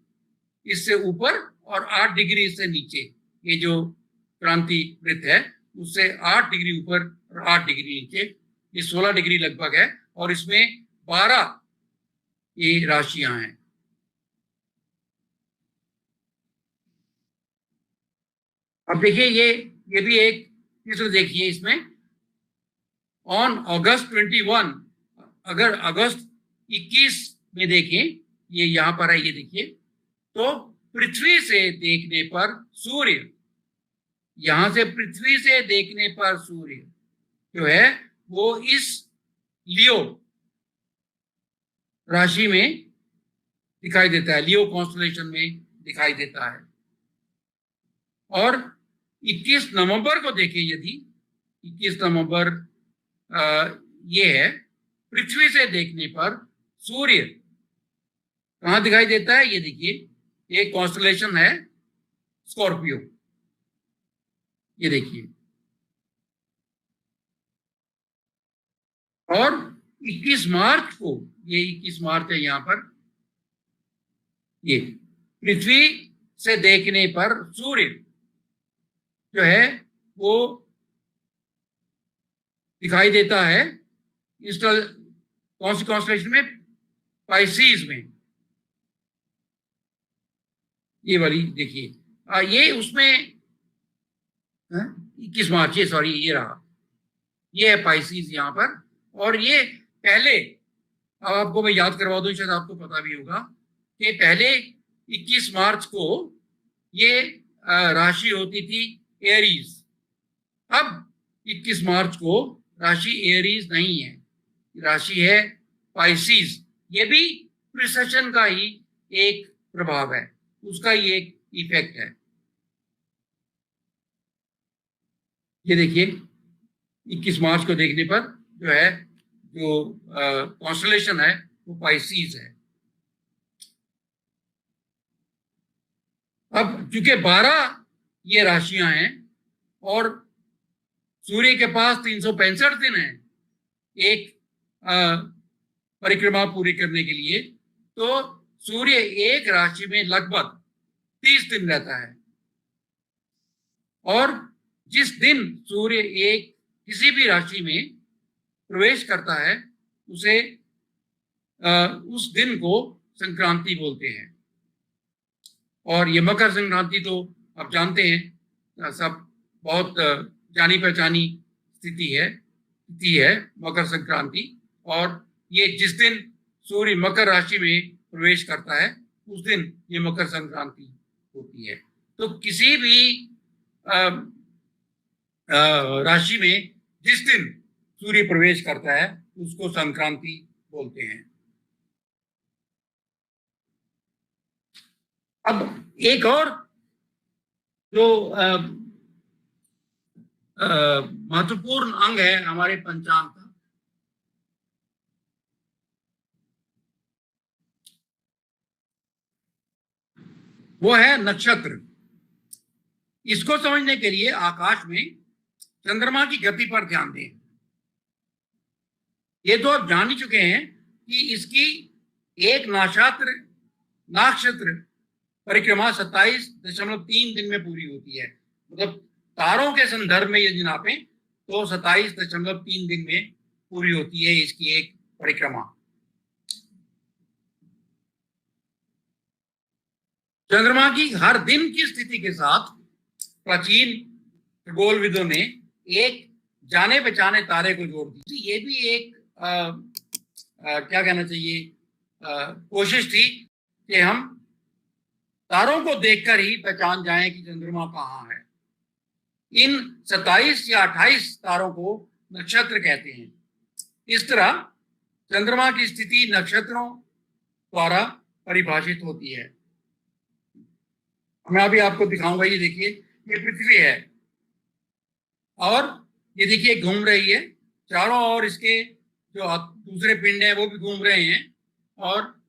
इससे ऊपर और 8 डिग्री इससे नीचे, ये जो क्रांति वृत्त है उससे 8 डिग्री ऊपर और 8 डिग्री नीचे, ये 16 डिग्री लगभग है, और इसमें 12 ये राशियां हैं। अब देखिए ये भी एक चित्र देखिए इसमें। ऑन अगस्त 21, अगर अगस्त 21 में देखें, ये यहाँ पर है, ये देखिए, तो पृथ्वी से देखने पर सूर्य, यहां से पृथ्वी से देखने पर सूर्य जो है वो इस लियो राशि में दिखाई देता है, लियो कॉन्स्टेलेशन में दिखाई देता है। और 21 नवंबर को देखें, यदि 21 नवंबर ये है, पृथ्वी से देखने पर सूर्य कहाँ दिखाई देता है, ये देखिए, एक कॉन्स्टेलेशन है स्कॉर्पियो, ये देखिए। और 21 मार्च को, ये 21 मार्च है यहाँ पर, ये पृथ्वी से देखने पर सूर्य जो है वो दिखाई देता है इस कॉन्स्टेलेशन में, पाइसेस में, ये वाली देखिए, ये उसमें 21 मार्च, ये सॉरी ये रहा, ये है पाइसेस यहाँ पर। और ये पहले, अब आपको मैं याद करवा दूं, शायद आपको पता भी होगा कि पहले 21 मार्च को ये राशि होती थी एरीज, अब 21 मार्च को राशि एरीज नहीं है, राशि है पाइसेस। ये भी प्रिसेशन का ही एक प्रभाव है, उसका ही एक इफेक्ट है। ये देखिए 21 मार्च को देखने पर जो है, जो कॉन्स्टेलेशन है वो पाइसेस है। अब चूंकि 12 ये राशियां हैं और सूर्य के पास 365 दिन है एक परिक्रमा पूरी करने के लिए, तो सूर्य एक राशि में लगभग 30 दिन रहता है। और जिस दिन सूर्य एक किसी भी राशि में प्रवेश करता है उसे उस दिन को संक्रांति बोलते हैं। और ये मकर संक्रांति तो आप जानते हैं सब, बहुत जानी पहचानी स्थिति है मकर संक्रांति। और ये जिस दिन सूर्य मकर राशि में प्रवेश करता है उस दिन ये मकर संक्रांति होती है। तो किसी भी राशि में जिस दिन सूर्य प्रवेश करता है उसको संक्रांति बोलते हैं। अब एक और जो महत्वपूर्ण अंग है हमारे पंचांग का, वो है नक्षत्र। इसको समझने के लिए आकाश में चंद्रमा की गति पर ध्यान दें। ये तो आप जान ही चुके हैं कि इसकी एक नक्षत्र परिक्रमा 27.3 दिन में पूरी होती है। मतलब तारों के संदर्भ में यदि नापें तो 27.3 दिन में पूरी होती है इसकी एक परिक्रमा। चंद्रमा की हर दिन की स्थिति के साथ प्राचीन खगोलविदों ने एक जाने पहचाने तारे को जोड़ दी। ये भी एक क्या कहना चाहिए, कोशिश थी कि हम तारों को देखकर ही पहचान जाएं कि चंद्रमा कहाँ है। इन 27 या 28 तारों को नक्षत्र कहते हैं। इस तरह चंद्रमा की स्थिति नक्षत्रों द्वारा परिभाषित होती है। मैं अभी आपको दिखाऊंगा, ये देखिए, ये पृथ्वी है और ये देखिए घूम रही है चारों ओर, इसके जो दूसरे पिंड हैं वो भी घूम रहे हैं। और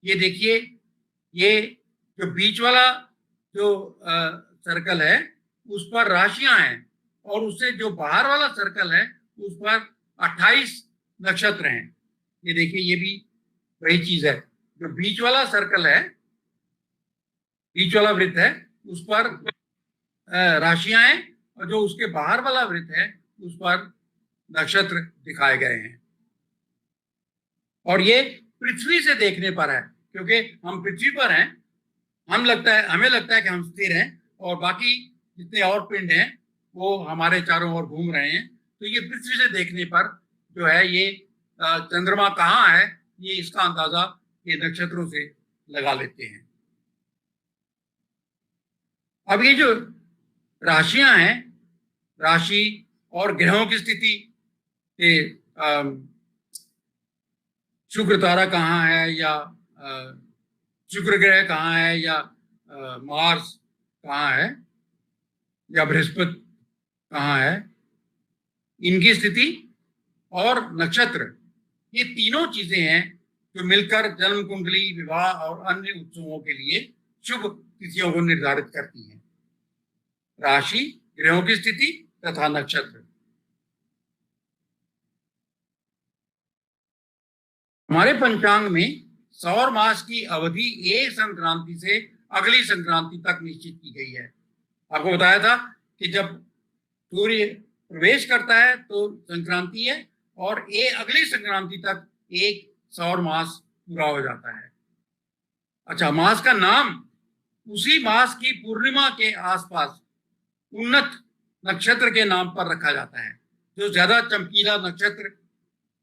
ये देखिए, ये जो बीच वाला जो सर्कल है उस पर राशियां हैं और उससे जो बाहर वाला सर्कल है उस पर 28 नक्षत्र हैं। ये देखिए, ये भी वही चीज है। जो बीच वाला सर्कल है, बीच वाला वृत्त है, उस पर राशियां हैं और जो उसके बाहर वाला वृत्त है उस पर नक्षत्र दिखाए गए हैं। और ये पृथ्वी से देखने पर है, क्योंकि हम पृथ्वी पर हैं, हमें लगता है कि हम स्थिर हैं और बाकी जितने और पिंड हैं वो हमारे चारों ओर घूम रहे हैं। तो ये पृथ्वी से देखने पर जो है ये चंद्रमा कहाँ है, ये इसका अंदाजा ये नक्षत्रों से लगा लेते हैं। अब ये जो राशियां हैं, राशि और ग्रहों की स्थिति, शुक्र तारा कहाँ है या शुक्र ग्रह कहाँ है या मार्स कहाँ है या बृहस्पति कहाँ है, इनकी स्थिति और नक्षत्र, ये तीनों चीजें हैं जो मिलकर जन्म कुंडली, विवाह और अन्य उत्सवों के लिए शुभ तिथियों को निर्धारित करती हैं। राशि, ग्रहों की स्थिति तथा नक्षत्र। हमारे पंचांग में सौर मास की अवधि एक संक्रांति से अगली संक्रांति तक निश्चित की गई है। आपको बताया था कि जब सूर्य प्रवेश करता है तो संक्रांति है और अगली संक्रांति तक एक सौर मास पूरा हो जाता है। अच्छा, मास का नाम उसी मास की पूर्णिमा के आसपास उन्नत नक्षत्र के नाम पर रखा जाता है। जो ज्यादा चमकीला नक्षत्र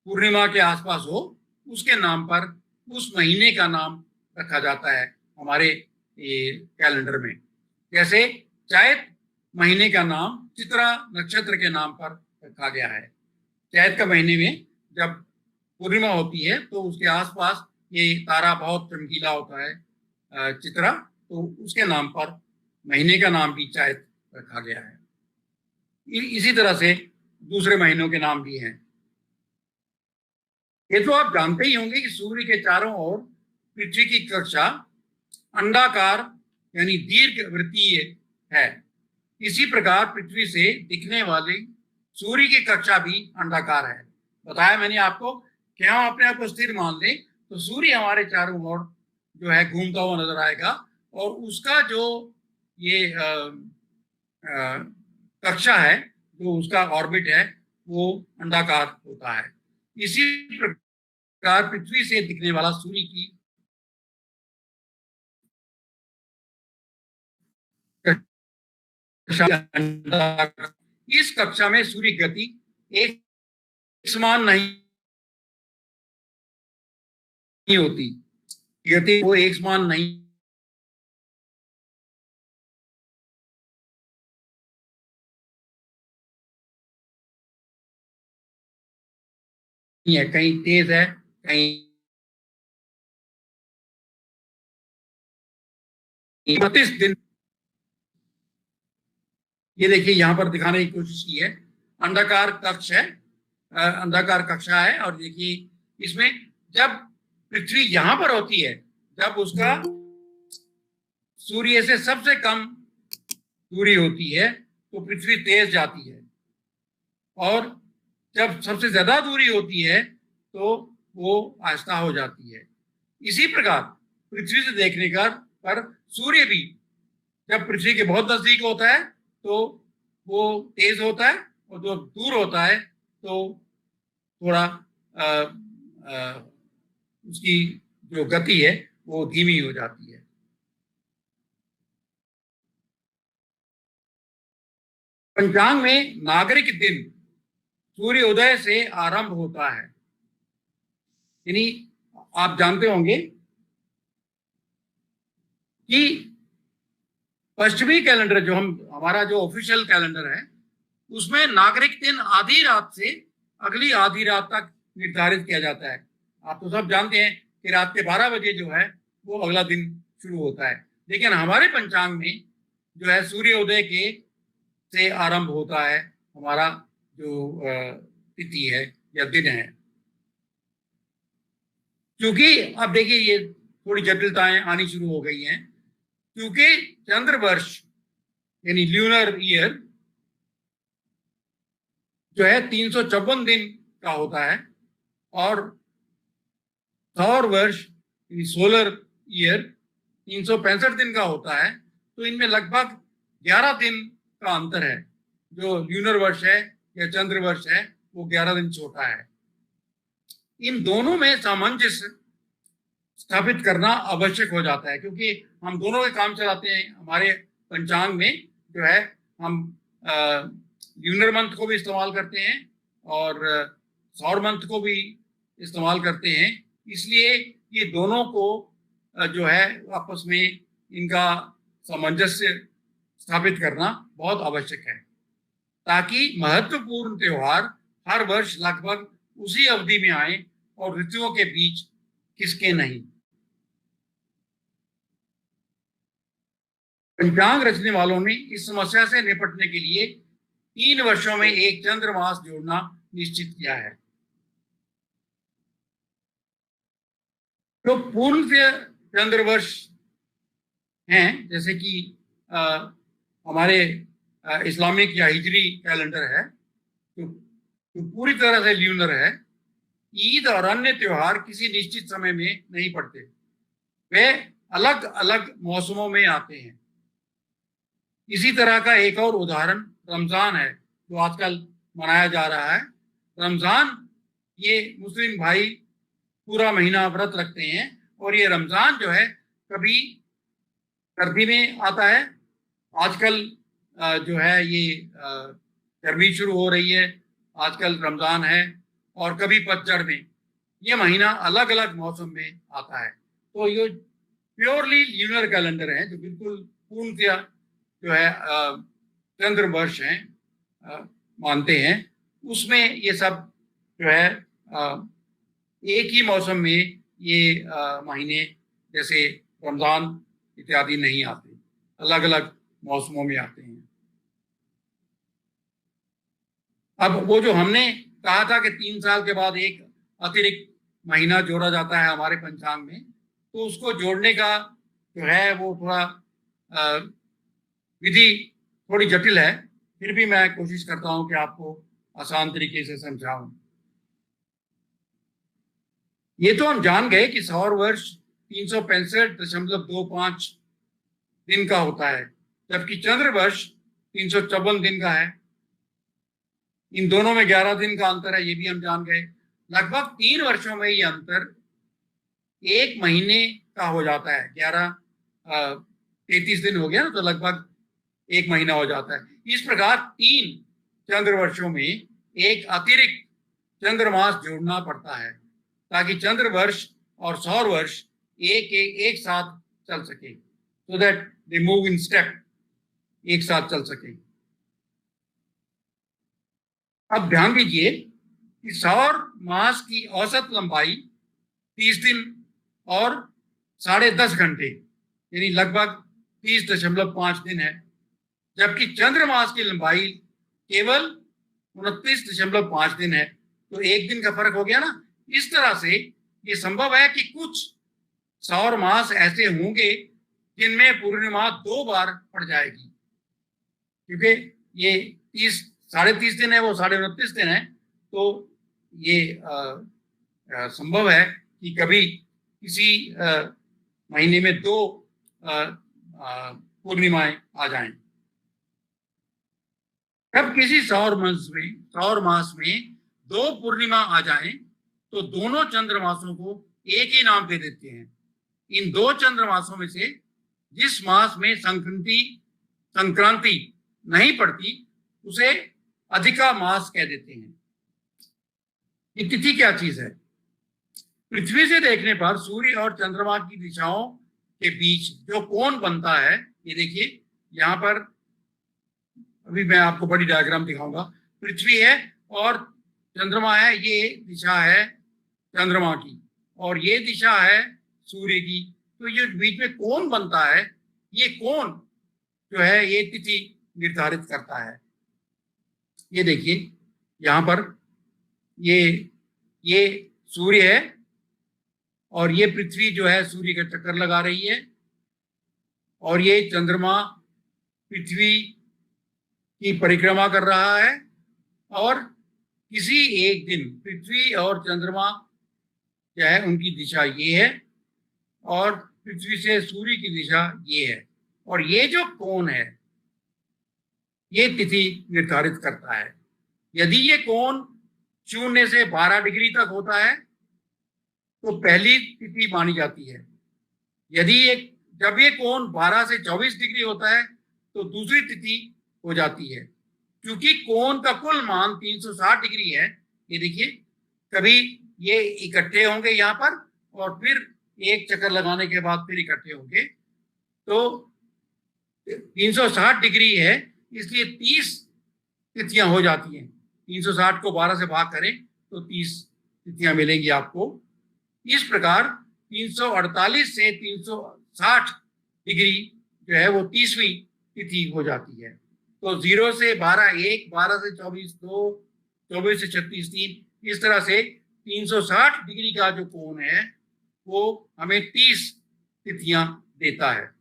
पूर्णिमा के आसपास हो उसके नाम पर उस महीने का नाम रखा जाता है हमारे कैलेंडर में। जैसे चैत महीने का नाम चित्रा नक्षत्र के नाम पर रखा गया है। चैत का महीने में जब पूर्णिमा होती है तो उसके आसपास ये तारा बहुत चमकीला होता है, चित्रा, तो उसके नाम पर महीने का नाम भी चैत रखा गया है। इसी तरह से दूसरे महीनों के नाम भी हैं। ये तो आप जानते ही होंगे कि सूर्य के चारों ओर पृथ्वी की कक्षा अंडाकार यानी दीर्घवृत्तीय है। इसी प्रकार पृथ्वी से दिखने वाली सूर्य की कक्षा भी अंडाकार है। बताया मैंने आपको कि हम अपने आप को स्थिर मान लें तो सूर्य हमारे चारों ओर जो है घूमता हुआ नजर आएगा और उसका जो ये कक्षा है, जो उसका ऑर्बिट है, वो अंडाकार होता है। इसी प्रकार पृथ्वी से दिखने वाला सूर्य की इस कक्षा में सूर्य की गति एक समान नहीं होती, गति वो एक समान नहीं है, कहीं तेज है, कहीं 32 दिन। ये देखिए यहाँ पर दिखाने की कोशिश की है, अंडाकार कक्ष है, अंडाकार कक्षा है। और देखिए इसमें जब पृथ्वी यहाँ पर होती है, जब उसका सूर्य से सबसे कम दूरी होती है तो पृथ्वी तेज जाती है और जब सबसे ज्यादा दूरी होती है तो वो आहिस्ता हो जाती है। इसी प्रकार पृथ्वी से देखने पर सूर्य भी जब पृथ्वी के बहुत नजदीक होता है तो वो तेज होता है और जो दूर होता है तो थोड़ा उसकी जो गति है वो धीमी हो जाती है। पंचांग में नागरिक दिन सूर्योदय से आरंभ होता है। यानी आप जानते होंगे कि पश्चिमी कैलेंडर जो हमारा जो ऑफिशियल कैलेंडर है उसमें नागरिक दिन आधी रात से अगली आधी रात तक निर्धारित किया जाता है। आप तो सब जानते हैं कि रात के 12 बजे जो है वो अगला दिन शुरू होता है, लेकिन हमारे पंचांग में जो है सूर्योदय के से आरंभ होता है हमारा जो तिथि है या दिन है। क्योंकि अब देखिए ये थोड़ी जटिलताएं आनी शुरू हो गई हैं, क्योंकि चंद्र वर्ष यानी ल्यूनर ईयर जो है 354 दिन का होता है और सौर वर्ष यानी सोलर ईयर 365 दिन का होता है। तो इनमें लगभग 11 दिन का अंतर है। जो ल्यूनर वर्ष है या चंद्र वर्ष है वो 11 दिन छोटा है। इन दोनों में सामंजस्य स्थापित करना आवश्यक हो जाता है, क्योंकि हम दोनों के काम चलाते हैं। हमारे पंचांग में जो है हम ल्यूनर मंथ को भी इस्तेमाल करते हैं और सौर मंथ को भी इस्तेमाल करते हैं। इसलिए ये दोनों को जो है आपस में इनका सामंजस्य स्थापित करना बहुत आवश्यक है, ताकि महत्वपूर्ण त्योहार हर वर्ष लगभग उसी अवधि में आए और ऋतुओं के बीच किसके नहीं। पंचांग रचने वालों ने इस समस्या से निपटने के लिए 3 वर्षों में एक चंद्रमास जोड़ना निश्चित किया है। तो पूर्ण चंद्र वर्ष हैं, जैसे कि हमारे इस्लामिक या हिजरी कैलेंडर है तो पूरी तरह से ल्यूनर है। ईद और अन्य त्योहार किसी निश्चित समय में नहीं पड़ते, वे अलग अलग मौसमों में आते हैं। इसी तरह का एक और उदाहरण रमजान है जो आजकल मनाया जा रहा है। रमजान ये मुस्लिम भाई पूरा महीना व्रत रखते हैं और ये रमजान जो है कभी सर्दी में आता है, आजकल जो है ये गर्मी शुरू हो रही है, आजकल रमजान है, और कभी पतझड़ में। ये महीना अलग अलग मौसम में आता है। तो ये प्योरली ल्यूनर कैलेंडर है जो बिल्कुल पूर्णतया जो है चंद्र वर्ष है मानते हैं। उसमें ये सब जो है एक ही मौसम में ये महीने जैसे रमजान इत्यादि नहीं आते, अलग अलग मौसमों में आते हैं। अब वो जो हमने कहा था कि 3 साल के बाद एक अतिरिक्त महीना जोड़ा जाता है हमारे पंचांग में, तो उसको जोड़ने का जो है वो थोड़ा विधि थोड़ी जटिल है, फिर भी मैं कोशिश करता हूं कि आपको आसान तरीके से समझाऊं। ये तो हम जान गए कि सौर वर्ष 365.25 दिन का होता है, जबकि चंद्र वर्ष 354 दिन का है। इन दोनों में 11 दिन का अंतर है, ये भी हम जान गए। लगभग 3 वर्षों में ये अंतर 1 महीने का हो जाता है। 33 दिन हो गया ना, तो लगभग 1 महीना हो जाता है। इस प्रकार 3 चंद्र वर्षों में एक अतिरिक्त चंद्रमास जोड़ना पड़ता है ताकि चंद्र वर्ष और सौर वर्ष एक साथ चल सके, so that they move in step, एक साथ चल सके। अब ध्यान दीजिए कि सौर मास की औसत लंबाई 30 दिन और 10.5 घंटे यानी लगभग 30.5 दिन है, जबकि चंद्रमास की लंबाई केवल 29.5 दिन है। तो 1 दिन का फर्क हो गया ना। इस तरह से ये संभव है कि कुछ सौर मास ऐसे होंगे जिनमें पूर्णिमा 2 बार पड़ जाएगी, क्योंकि ये 30.5 दिन है, वो 29.5 दिन है। तो ये संभव है कि कभी किसी महीने में 2 पूर्णिमाएं आ जाएं। जब किसी सौर मास में 2 पूर्णिमा आ जाएं तो दोनों चंद्रमासों को एक ही नाम दे देते हैं। इन 2 चंद्रमासों में से जिस मास में संक्रांति नहीं पड़ती उसे अधिका मास कह देते हैं। ये तिथि क्या चीज है? पृथ्वी से देखने पर सूर्य और चंद्रमा की दिशाओं के बीच जो कोण बनता है, ये देखिए यहाँ पर, अभी मैं आपको बड़ी डायग्राम दिखाऊंगा। पृथ्वी है और चंद्रमा है, ये दिशा है चंद्रमा की और ये दिशा है सूर्य की। तो ये बीच में कोण बनता है, ये कोण जो है ये तिथि निर्धारित करता है। ये देखिए यहाँ पर ये सूर्य है और ये पृथ्वी जो है सूर्य का चक्कर लगा रही है और ये चंद्रमा पृथ्वी की परिक्रमा कर रहा है और किसी एक दिन पृथ्वी और चंद्रमा जो है उनकी दिशा ये है और पृथ्वी से सूर्य की दिशा ये है और ये जो कोण है ये तिथि निर्धारित करता है। यदि ये कोण 0 से 12 डिग्री तक होता है तो पहली तिथि मानी जाती है। यदि जब ये कोण 12 से 24 डिग्री होता है तो दूसरी तिथि हो जाती है। क्योंकि कोण का कुल मान 360 डिग्री है, ये देखिए कभी ये इकट्ठे होंगे यहाँ पर और फिर एक चक्कर लगाने के बाद फिर इकट्ठे होंगे, तो 360 डिग्री है, इसलिए 30 तिथियां हो जाती हैं। 360 को 12 से भाग करें तो 30 तिथियां मिलेंगी आपको। इस प्रकार 348 से 360 डिग्री जो है वो 30वीं तिथि हो जाती है। तो 0 से 12 1, 12 से 24 2, 24 से 36 3, इस तरह से 360 डिग्री का जो कोण है वो हमें 30 तिथियां देता है।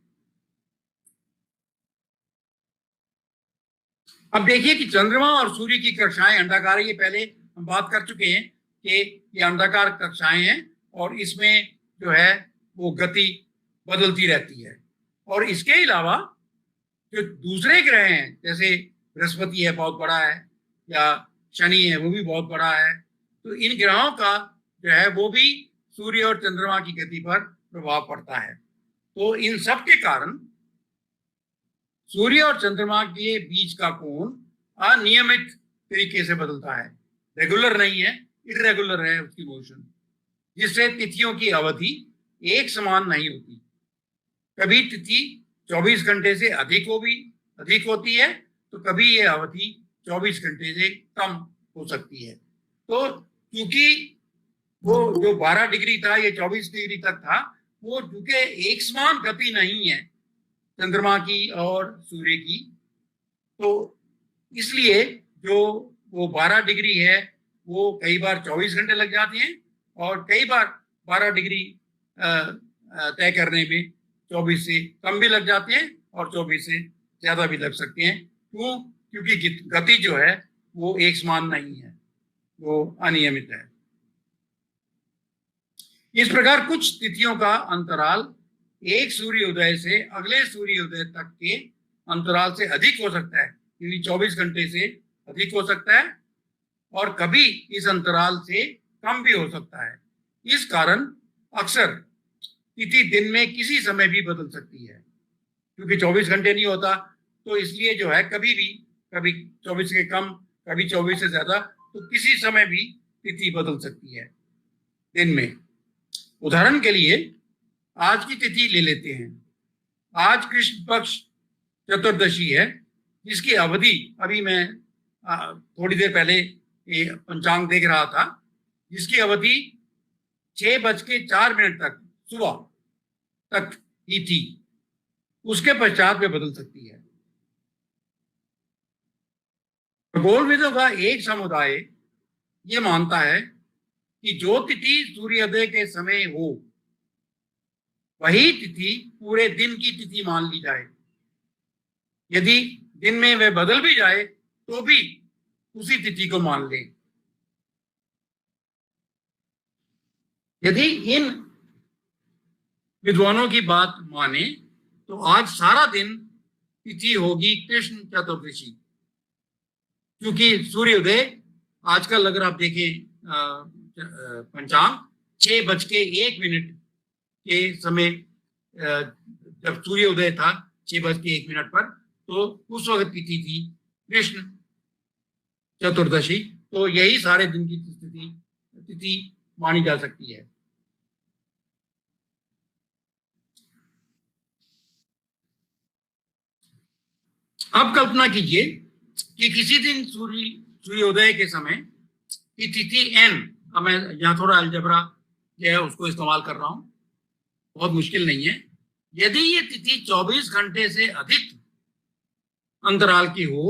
अब देखिए कि चंद्रमा और सूर्य की कक्षाएं अंडाकार है, ये पहले हम बात कर चुके हैं कि ये अंडाकार कक्षाएं हैं और इसमें जो है वो गति बदलती रहती है। और इसके अलावा जो दूसरे ग्रह हैं जैसे बृहस्पति है बहुत बड़ा है या शनि है वो भी बहुत बड़ा है, तो इन ग्रहों का जो है वो भी सूर्य और चंद्रमा की गति पर प्रभाव पड़ता है। तो इन सब के कारण सूर्य और चंद्रमा के बीच का कोण अनियमित तरीके से बदलता है, रेगुलर नहीं है, इरेगुलर है उसकी मोशन, जिससे तिथियों की अवधि एक समान नहीं होती। कभी तिथि 24 घंटे से अधिक होती है तो कभी ये अवधि 24 घंटे से कम हो सकती है। तो क्योंकि वो जो 12 डिग्री था ये 24 डिग्री तक था, वो चूंकि एक समान गति नहीं है चंद्रमा की और सूर्य की, तो इसलिए जो वो 12 डिग्री है वो कई बार 24 घंटे लग जाते हैं और कई बार 12 डिग्री तय करने में 24 से कम भी लग जाते हैं और 24 से ज्यादा भी लग सकते हैं। क्यों? क्योंकि गति जो है वो एक समान नहीं है, वो अनियमित है। इस प्रकार कुछ तिथियों का अंतराल एक सूर्योदय से अगले सूर्योदय तक के अंतराल से अधिक हो सकता है, क्योंकि 24 घंटे से अधिक हो सकता है और कभी इस अंतराल से कम भी हो सकता है। इस कारण अक्सर तिथि दिन में किसी समय भी बदल सकती है, क्योंकि 24 घंटे नहीं होता, तो इसलिए जो है कभी 24 के कम, कभी 24 से ज्यादा, तो किसी समय भी तिथि बदल सकती है दिन में। उदाहरण के लिए आज की तिथि ले लेते हैं। आज कृष्ण पक्ष चतुर्दशी है, जिसकी अवधि अभी मैं थोड़ी देर पहले ये पंचांग देख रहा था, जिसकी अवधि 6:04 तक सुबह तक ही थी, उसके पश्चात में बदल सकती है। खगोलविदों का एक समुदाय ये मानता है कि जो तिथि सूर्योदय के समय हो वही तिथि पूरे दिन की तिथि मान ली जाए। यदि दिन में वह बदल भी जाए तो भी उसी तिथि को मान लें। यदि इन विद्वानों की बात माने तो आज सारा दिन तिथि होगी कृष्ण चतुर्दशी, क्योंकि सूर्योदय आजकल अगर आप देखें पंचांग 6:01 के समय जब सूर्योदय था 6:01 पर, तो उस वक्त तिथि थी कृष्ण चतुर्दशी। तो यही सारे दिन की तिथि मानी जा सकती है। अब कल्पना कीजिए कि किसी दिन सूर्योदय के समय की तिथि n, अब मैं यहाँ थोड़ा अलजबरा जो है उसको इस्तेमाल कर रहा हूँ, बहुत मुश्किल नहीं है। यदि ये तिथि 24 घंटे से अधिक अंतराल की हो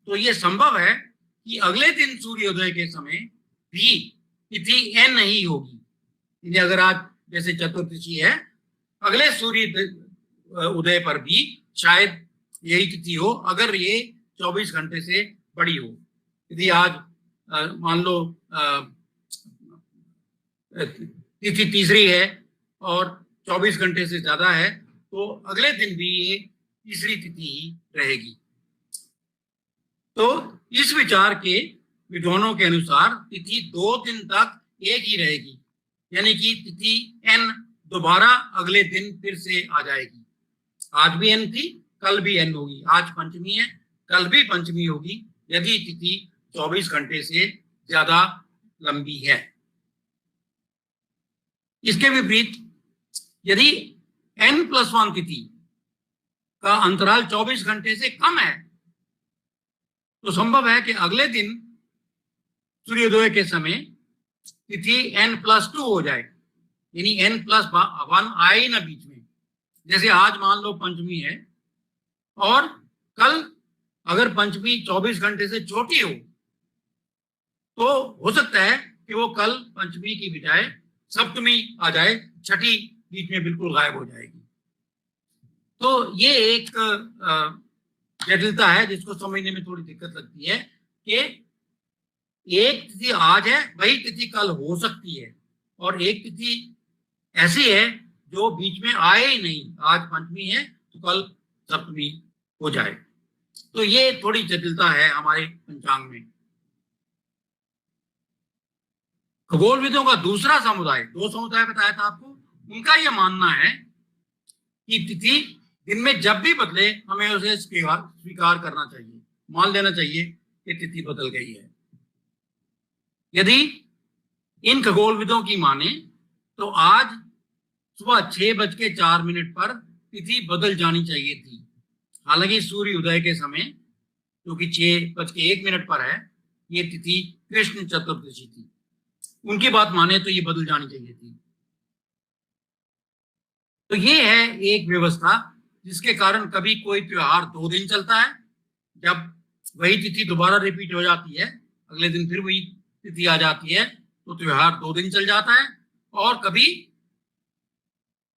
तो ये संभव है कि अगले दिन सूर्योदय के समय भी तिथि n ही होगी। यानी अगर आज जैसे चतुर्दशी है, अगले सूर्य उदय पर भी शायद यही तिथि हो, अगर ये 24 घंटे से बड़ी हो। यदि आज मान लो तिथि तीसरी है और 24 घंटे से ज्यादा है, तो अगले दिन भी ये तीसरी तिथि ही रहेगी। तो इस विचार के विद्वानों के अनुसार तिथि 2 दिन तक एक ही रहेगी, यानी कि तिथि n दोबारा अगले दिन फिर से आ जाएगी। आज भी n थी, कल भी n होगी। आज पंचमी है, कल भी पंचमी होगी, यदि तिथि 24 घंटे से ज्यादा लंबी है। इसके विपरीत यदि n+1 तिथि का अंतराल 24 घंटे से कम है तो संभव है कि अगले दिन सूर्योदय के समय तिथि n+2 हो जाए, यानी n+1 आए ना बीच में। जैसे आज मान लो पंचमी है और कल अगर पंचमी 24 घंटे से छोटी हो तो हो सकता है कि वो कल पंचमी की बजाय सप्तमी आ जाए, छठी बीच में बिल्कुल गायब हो जाएगी। तो ये एक जटिलता है जिसको समझने में थोड़ी दिक्कत लगती है कि एक तिथि आज है, वही तिथि कल हो सकती है, और एक तिथि ऐसी है जो बीच में आए ही नहीं। आज पंचमी है तो कल सप्तमी हो जाए। तो ये थोड़ी जटिलता है हमारे पंचांग में। खगोलविदों का दूसरा समुदाय, 2 समुदाय बताया था आपको, उनका यह मानना है कि तिथि दिन में जब भी बदले हमें उसे स्वीकार करना चाहिए, मान लेना चाहिए कि तिथि बदल गई है। यदि इन खगोलविदों की माने तो आज सुबह 6:04 पर तिथि बदल जानी चाहिए थी। हालांकि सूर्य उदय के समय जो कि 6:01 पर है, ये तिथि कृष्ण चतुर्दशी थी। उनकी बात माने तो ये बदल जानी चाहिए थी। तो ये है एक व्यवस्था जिसके कारण कभी कोई त्योहार 2 दिन चलता है, जब वही तिथि दोबारा रिपीट हो जाती है, अगले दिन फिर वही तिथि आ जाती है, तो त्योहार 2 दिन चल जाता है। और कभी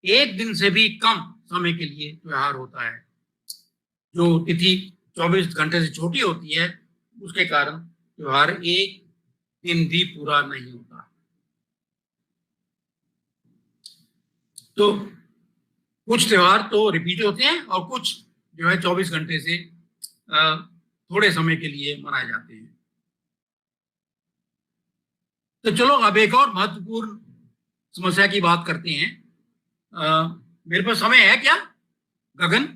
1 दिन से भी कम समय के लिए त्योहार होता है। जो तिथि 24 घंटे से छोटी होती है उसके कारण त्योहार 1 दिन भी पूरा नहीं होता। तो कुछ त्योहार तो रिपीट होते हैं और कुछ जो है 24 घंटे से थोड़े समय के लिए मनाए जाते हैं। तो चलो अब एक और महत्वपूर्ण समस्या की बात करते हैं। मेरे पास समय है क्या? गगन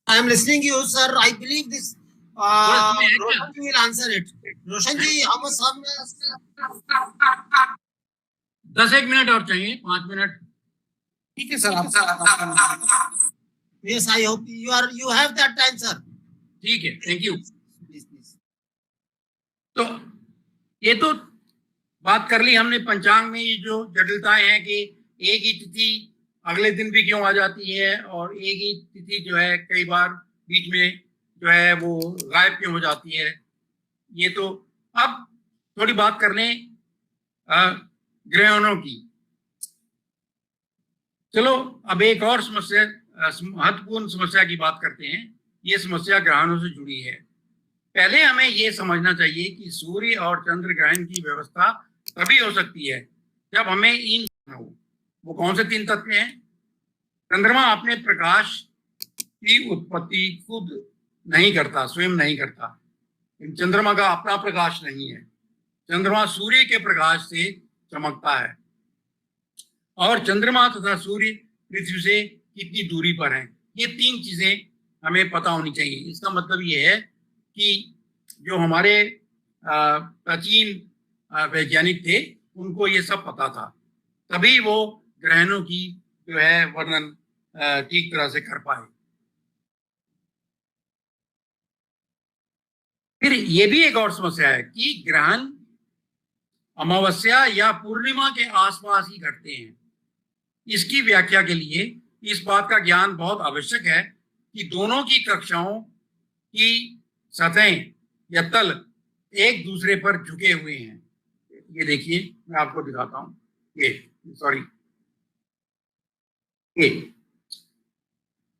I am listening you, sir. I believe this. Roshan ji will answer it. Roshan ji, how much time? 10 minute और चाहिए, 5 मिनट। ठीक है सर, आप Yes, I hope you have that time, sir. ठीक है, थैंक यू। Please. तो ये तो बात कर ली हमने पंचांग में ये जो जटिलताएं हैं कि एक ही तिथि अगले दिन भी क्यों आ जाती है और एक ही तिथि जो है कई बार बीच में जो है वो गायब क्यों हो जाती है। ये तो अब थोड़ी बात कर लें ग्रहणों की। चलो अब एक और समस्या, महत्वपूर्ण समस्या की बात करते हैं। ये समस्या ग्रहणों से जुड़ी है। पहले हमें ये समझना चाहिए कि सूर्य और चंद्र ग्रहण की व्यवस्था तभी हो सकती है जब हमें इन हो। वो कौन से 3 तत्व हैं? चंद्रमा अपने प्रकाश की उत्पत्ति खुद नहीं करता, स्वयं नहीं करता। चंद्रमा का अपना प्रकाश नहीं है। चंद्रमा सूर्य के प्रकाश से चमकता है। और चंद्रमा तथा सूर्य पृथ्वी से कितनी दूरी पर हैं, ये 3 चीजें हमें पता होनी चाहिए। इसका मतलब ये है कि जो हमारे प्राचीन वैज्ञानिक थे उनको ये सब पता था, तभी वो ग्रहणों की जो है वर्णन ठीक तरह से कर पाए। फिर ये भी एक और समस्या है कि ग्रहण अमावस्या या पूर्णिमा के आसपास ही घटते हैं। इसकी व्याख्या के लिए इस बात का ज्ञान बहुत आवश्यक है कि दोनों की कक्षाओं की सतहें या तल एक दूसरे पर झुके हुए हैं। ये देखिए, मैं आपको दिखाता हूं। ये सॉरी,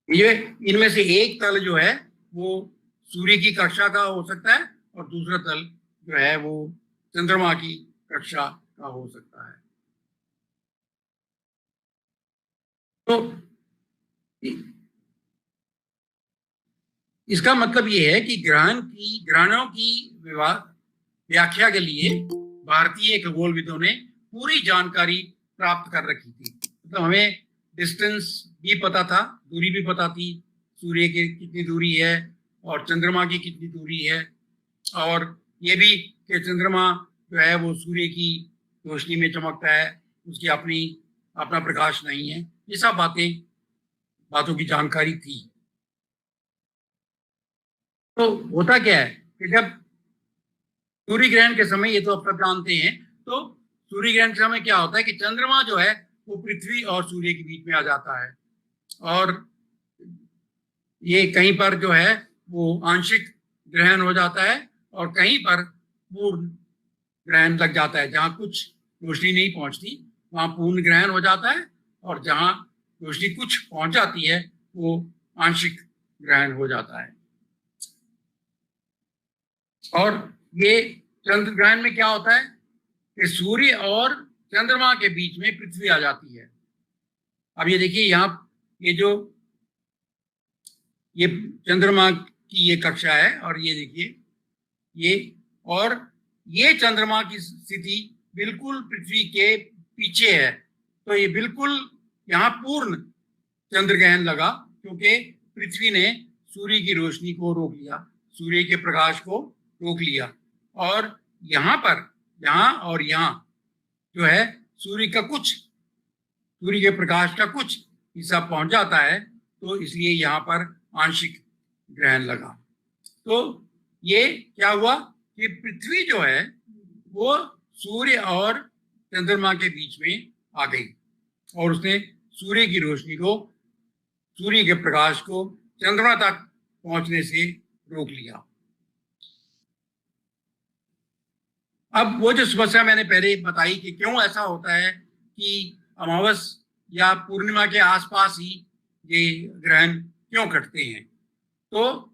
ये इनमें से एक तल जो है वो सूर्य की कक्षा का हो सकता है और दूसरा तल जो है वो चंद्रमा की कक्षा का हो सकता है। तो इसका मतलब ये है कि ग्रहणों की व्याख्या के लिए भारतीय खगोलविदों ने पूरी जानकारी प्राप्त कर रखी थी। मतलब हमें डिस्टेंस भी पता था, दूरी भी पता थी, सूर्य की कितनी दूरी है और चंद्रमा की कितनी दूरी है, और ये भी कि चंद्रमा जो है वो सूर्य की रोशनी में चमकता है, उसकी अपना प्रकाश नहीं है। ये सब बातों की जानकारी थी। तो होता क्या है कि जब सूर्य ग्रहण के समय, ये तो अब सब जानते हैं, तो सूर्य ग्रहण के समय क्या होता है कि चंद्रमा जो है वो पृथ्वी और सूर्य के बीच में आ जाता है, और ये कहीं पर जो है वो आंशिक ग्रहण हो जाता है और कहीं पर पूर्ण ग्रहण लग जाता है। जहां कुछ रोशनी नहीं पहुंचती वहां पूर्ण ग्रहण हो जाता है, और जहां रोशनी कुछ पहुंच जाती है वो आंशिक ग्रहण हो जाता है। और ये चंद्र ग्रहण में क्या होता है कि सूर्य और चंद्रमा के बीच में पृथ्वी आ जाती है। अब ये देखिए, यहाँ ये चंद्रमा की ये कक्षा है, और ये देखिए ये चंद्रमा की स्थिति बिल्कुल पृथ्वी के पीछे है। तो ये बिल्कुल यहाँ पूर्ण चंद्र ग्रहण लगा, क्योंकि पृथ्वी ने सूर्य की रोशनी को रोक लिया, सूर्य के प्रकाश को रोक लिया, और यहाँ और यहाँ जो है सूर्य के प्रकाश का कुछ हिस्सा पहुंच जाता है, तो इसलिए यहाँ पर आंशिक ग्रहण लगा। तो ये क्या हुआ कि पृथ्वी जो है वो सूर्य और चंद्रमा के बीच में आ गई, और उसने सूर्य की रोशनी को, सूर्य के प्रकाश को चंद्रमा तक पहुंचने से रोक लिया। अब वो जो समस्या मैंने पहले बताई कि क्यों ऐसा होता है कि अमावस या पूर्णिमा के आसपास ही ये ग्रहण क्यों घटते हैं, तो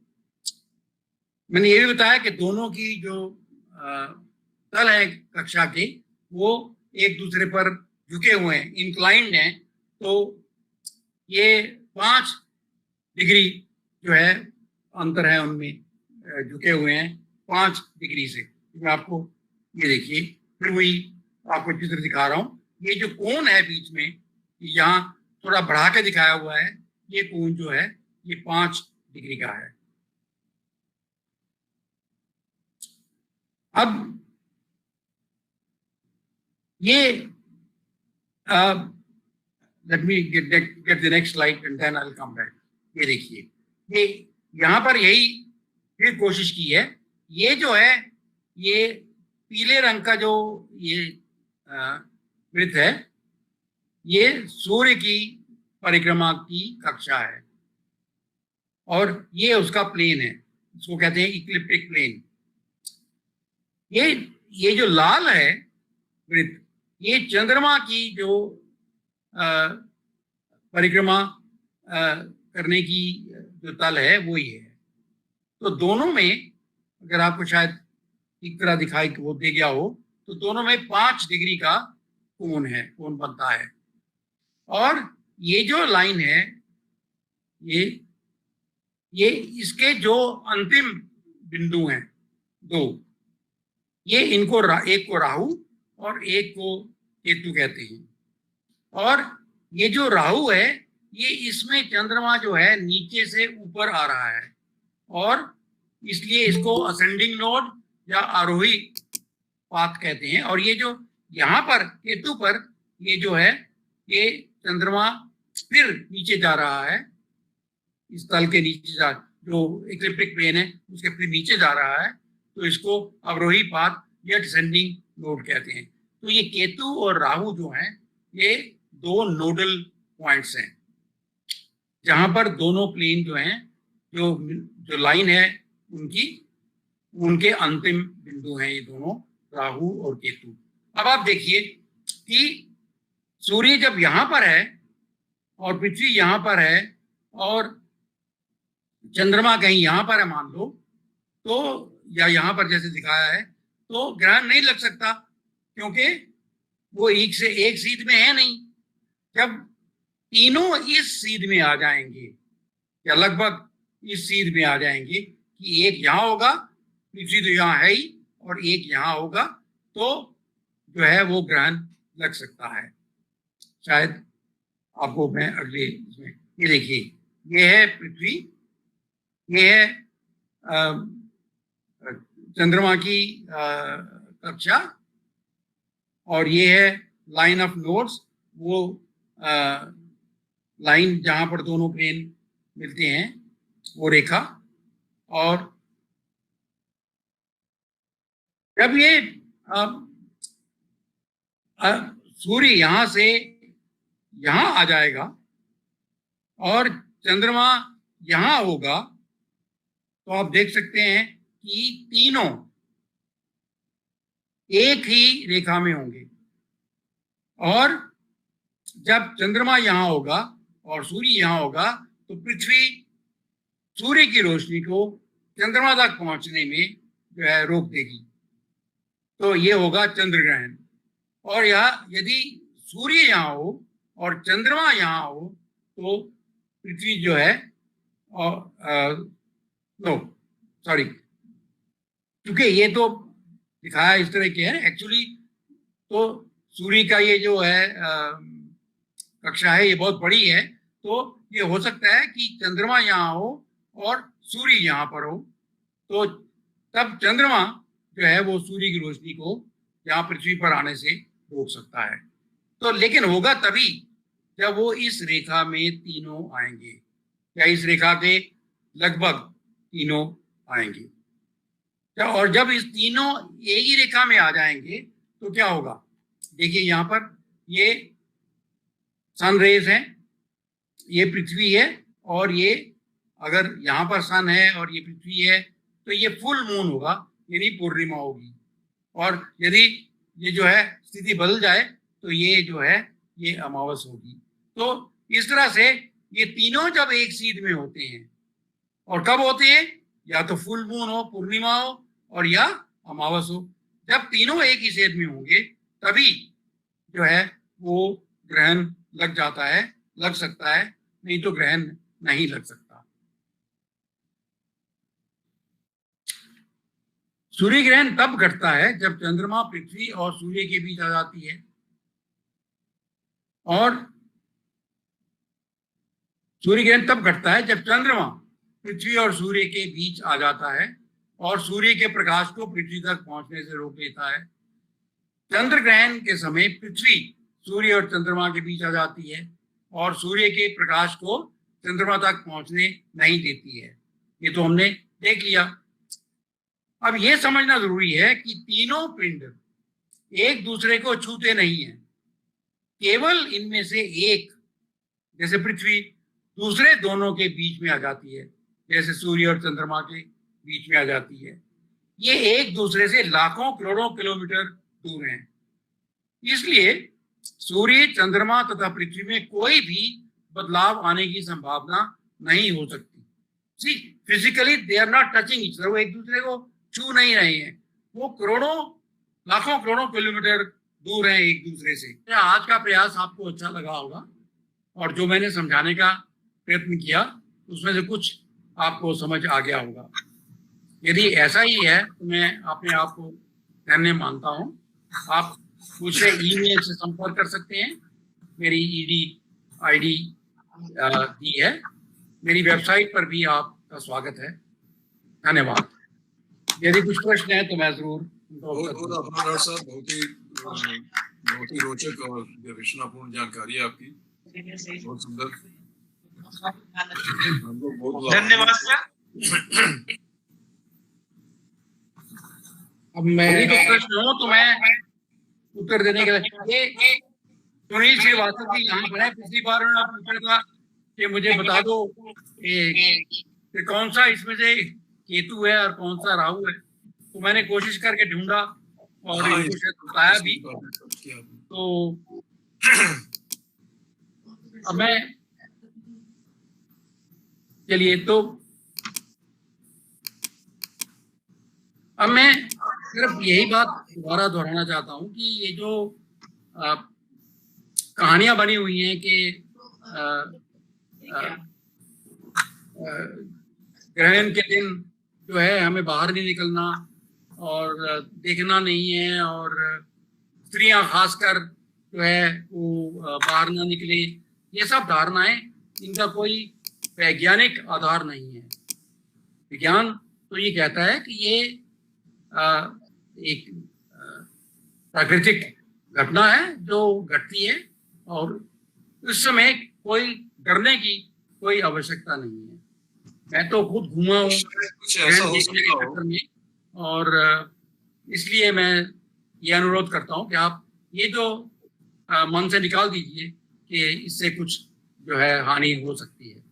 मैंने ये भी बताया कि दोनों की जो तल है कक्षा के वो एक दूसरे पर झुके हुए हैं, इंक्लाइंड हैं। तो ये 5 डिग्री जो है अंतर है उनमें, झुके हुए हैं 5 डिग्री से। मैं आपको ये देखिए, फिर वही आपको चित्र दिखा रहा हूँ। ये जो कोण है बीच में, यहाँ थोड़ा बढ़ा के दिखाया हुआ है, ये कोण जो है ये 5 डिग्री का है। अब ये let me get the next slide and then I will come back. ये देखिए, ये यहाँ पर यही फिर कोशिश की है। ये जो है ये पीले रंग का जो ये वृत्त है, ये सूर्य की परिक्रमा की कक्षा है, और ये उसका प्लेन है, इसको कहते हैं इक्लिप्टिक प्लेन। ये जो लाल है वृत्त, ये चंद्रमा की जो परिक्रमा करने की जो तल है वो ही है। तो दोनों में, अगर आपको शायद एक तरह दिखाई वो दे गया हो, तो दोनों में 5 डिग्री का कोण बनता है। और ये जो लाइन है, ये इसके जो अंतिम बिंदु हैं 2, ये इनको एक को राहु और एक को केतु कहते हैं। और ये जो राहु है, ये इसमें चंद्रमा जो है नीचे से ऊपर आ रहा है, और इसलिए इसको असेंडिंग नोड या आरोही पाथ कहते हैं। और ये जो यहाँ पर केतु पर ये जो है, ये चंद्रमा फिर नीचे जा रहा है, इस तल के नीचे जा, जो इक्लिप्टिक प्लेन है उसके फिर नीचे जा रहा है, तो इसको अवरोही पाथ या डिसेंडिंग नोड कहते हैं। तो ये केतु और राहु जो हैं ये दो नोडल पॉइंट्स हैं, जहां पर दोनों प्लेन जो हैं, जो लाइन है उनके अंतिम बिंदु हैं ये दोनों, राहु और केतु। अब आप देखिए कि सूर्य जब यहां पर है और पृथ्वी यहां पर है और चंद्रमा कहीं यहां पर है मान लो, तो या यहां पर जैसे दिखाया है, तो ग्रहण नहीं लग सकता, क्योंकि वो एक से एक सीध में है नहीं। जब तीनों इस सीध में आ जाएंगे या लगभग इस सीध में आ जाएंगे कि एक यहां होगा, पृथ्वी तो यहां है ही, और एक यहां होगा, तो जो है वो ग्रहण लग सकता है। शायद आपको मैं अगले इसमें, ये देखिए, ये है पृथ्वी, ये है चंद्रमा की कक्षा, और ये है लाइन ऑफ नोड्स, वो लाइन जहां पर दोनों प्लेन मिलते हैं, वो रेखा। और जब ये सूर्य यहां से यहां आ जाएगा और चंद्रमा यहां होगा, तो आप देख सकते हैं कि तीनों एक ही रेखा में होंगे। और जब चंद्रमा यहां होगा और सूर्य यहां होगा, तो पृथ्वी सूर्य की रोशनी को चंद्रमा तक पहुंचने में जो है रोक देगी, तो ये होगा चंद्र ग्रहण। और यह यदि सूर्य यहाँ हो और चंद्रमा यहाँ हो, तो पृथ्वी जो है, नो सॉरी, क्योंकि ये तो दिखाया इस तरह के है, एक्चुअली तो सूर्य का ये जो है कक्षा है, ये बहुत बड़ी है, तो ये हो सकता है कि चंद्रमा यहाँ हो और सूर्य यहाँ पर हो, तो तब चंद्रमा जो है वो सूर्य की रोशनी को यहाँ पृथ्वी पर आने से रोक सकता है। तो लेकिन होगा तभी जब वो इस रेखा में तीनों आएंगे, या इस रेखा के लगभग तीनों आएंगे। और जब इस तीनों एक ही रेखा में आ जाएंगे, तो क्या होगा, देखिए यहाँ पर ये सन रेज है, ये पृथ्वी है, और ये अगर यहाँ पर सन है और ये पृथ्वी है, तो ये फुल मून होगा, यानी पूर्णिमा होगी। और यदि ये जो है स्थिति बदल जाए, तो ये जो है ये अमावस होगी। तो इस तरह से ये तीनों जब एक सीध में होते हैं, और कब होते हैं, या तो फुल मून हो, पूर्णिमा हो, और या अमावस हो। जब तीनों एक ही सेध में होंगे, तभी जो है वो ग्रहण लग जाता है, लग सकता है, नहीं तो ग्रहण नहीं लग सकता। सूर्य ग्रहण तब घटता है जब चंद्रमा पृथ्वी और सूर्य के बीच आ जाती है, और सूर्य ग्रहण तब घटता है जब चंद्रमा पृथ्वी और सूर्य के बीच आ जाता है और सूर्य के प्रकाश को पृथ्वी तक पहुंचने से रोक लेता है। चंद्र ग्रहण के समय पृथ्वी सूर्य और चंद्रमा के बीच आ जाती है और सूर्य के प्रकाश को चंद्रमा तक पहुंचने नहीं देती है। ये तो हमने देख लिया। अब ये समझना जरूरी है कि तीनों पिंड एक दूसरे को छूते नहीं हैं, केवल इनमें से एक, जैसे पृथ्वी, दूसरे दोनों के बीच में आ जाती है, जैसे सूर्य और चंद्रमा के बीच में आ जाती है। ये एक दूसरे से लाखों करोड़ों किलोमीटर दूर हैं। इसलिए सूर्य, चंद्रमा तथा पृथ्वी में कोई भी बदलाव आने की संभावना नहीं हो सकती। See physically they are not touching each other, वो एक दूसरे को छू नहीं रहे हैं, वो करोड़ों लाखों करोड़ों किलोमीटर दूर हैं एक दूसरे से। आज का प्रयास आपको अच्छा लगा होगा, और जो मैंने समझाने का प्रयत्न किया उसमें से कुछ आपको समझ आ गया होगा। यदि ऐसा ही है तो मैं अपने आप को धन्य मानता हूँ। आप मुझसे ईमेल से संपर्क कर सकते हैं, मेरी ईडी आईडी दी है, मेरी वेबसाइट पर भी आपका स्वागत है। धन्यवाद। यदि कुछ प्रश्न है तो मैं जरूर। बहुत आभार सर, बहुत ही रोचक और गवेषणापूर्ण जानकारी आपकी। बहुत सुंदर, हमको बहुत धन्यवाद सर। अब मैं यदि कोई प्रश्न हो तो मैं उत्तर देने के लिए, ये सुनील श्रीवास्तव जी यहाँ पर है। पिछली बार उन्होंने पूछा था कि मुझे बता दो कि कौन सा इसमें से केतु है और कौन सा राहु है, तो मैंने कोशिश करके ढूंढा और इनको शायद बताया भी। तो अब मैं, चलिए, तो अब मैं सिर्फ यही बात दोबारा दोहराना चाहता हूँ कि ये जो कहानियां बनी हुई हैं कि ग्रहण के दिन जो है हमें बाहर नहीं निकलना और देखना नहीं है, और स्त्रियां खासकर जो है वो बाहर ना निकले, ये सब धारणाएं, इनका कोई वैज्ञानिक आधार नहीं है। विज्ञान तो ये कहता है कि ये एक प्राकृतिक घटना है जो घटती है और उस समय कोई डरने की कोई आवश्यकता नहीं है। मैं तो खुद घूमा हूँ कुछ ऐसा हो देखने के सकता चक्कर हो, में, और इसलिए मैं ये अनुरोध करता हूँ कि आप ये जो मन से निकाल दीजिए कि इससे कुछ जो है हानि हो सकती है।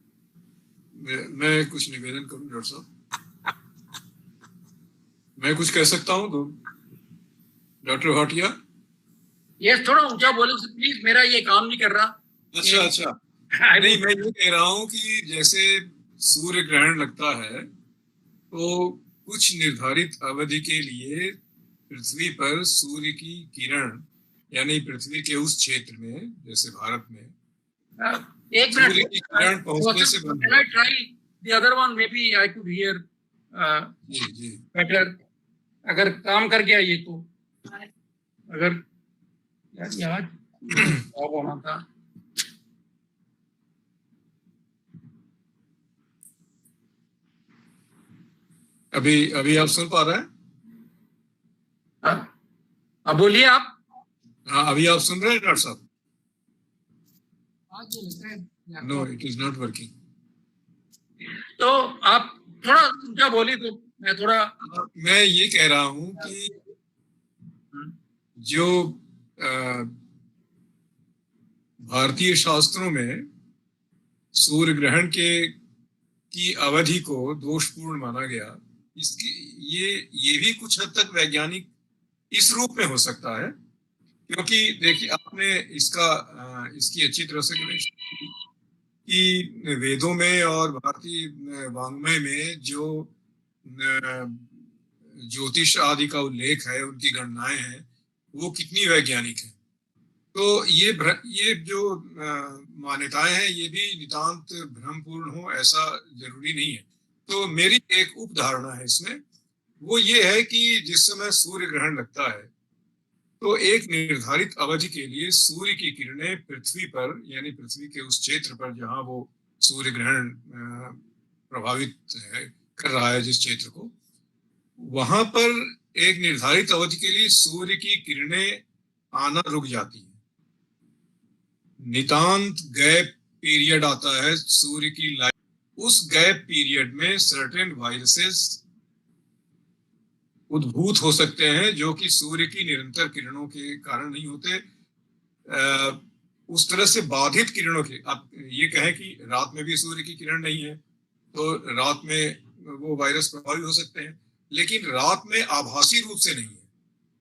मैं कुछ निवेदन करूं डॉक्टर साहब, मैं कुछ कह सकता हूं तो डॉक्टर भाटिया? ये थोड़ा ऊंचा बोले प्लीज, मेरा ये काम नहीं कर रहा। अच्छा, नहीं, मैं ये कह रहा हूं कि जैसे सूर्य ग्रहण लगता है तो कुछ निर्धारित अवधि के लिए पृथ्वी पर सूर्य की किरण, यानी पृथ्वी के उस क्षेत्र में, जैसे भारत में, एक सूर्य मिनट, की किरण पहुंचने से बंद Can I try the other one? Maybe I could hear ji better. अगर काम कर गया ये तो, अगर यार जवाब होना था। अभी आप सुन पा रहे हैं? अब बोलिए आप। हाँ, अभी आप सुन रहे हैं डॉक्टर साहब? No, it is not working. तो आप थोड़ा ऊंचा बोलिए तो मैं थोड़ा, मैं ये कह रहा हूं कि जो भारतीय शास्त्रों में सूर्य ग्रहण की अवधि को दोषपूर्ण माना गया, इसकी ये भी कुछ हद तक वैज्ञानिक इस रूप में हो सकता है, क्योंकि देखिए आपने इसकी अच्छी तरह से कि वेदों में और भारतीय वाङ्मय में जो ज्योतिष आदि का उल्लेख है, उनकी गणनाएं हैं, वो कितनी वैज्ञानिक है। तो ये जो मान्यताएं हैं, ये भी नितांत भ्रमपूर्ण हो ऐसा जरूरी नहीं है। तो मेरी एक उपधारणा है इसमें, वो ये है कि जिस समय सूर्य ग्रहण लगता है तो एक निर्धारित अवधि के लिए सूर्य की किरणें पृथ्वी पर, यानी पृथ्वी के उस क्षेत्र पर जहां वो सूर्य ग्रहण प्रभावित कर रहा है, जिस क्षेत्र को, वहां पर एक निर्धारित अवधि के लिए सूर्य की किरणें आना रुक जाती है। नितांत गैप पीरियड आता है सूर्य की लाइट, उस गैप पीरियड में सर्टेन वायरसेस उद्भूत हो सकते हैं जो कि सूर्य की निरंतर किरणों के कारण नहीं होते। उस तरह से बाधित किरणों के, आप ये कहें कि रात में भी सूर्य की किरण नहीं है तो रात में वो वायरस प्रभावी हो सकते हैं, लेकिन रात में आभासी रूप से नहीं है,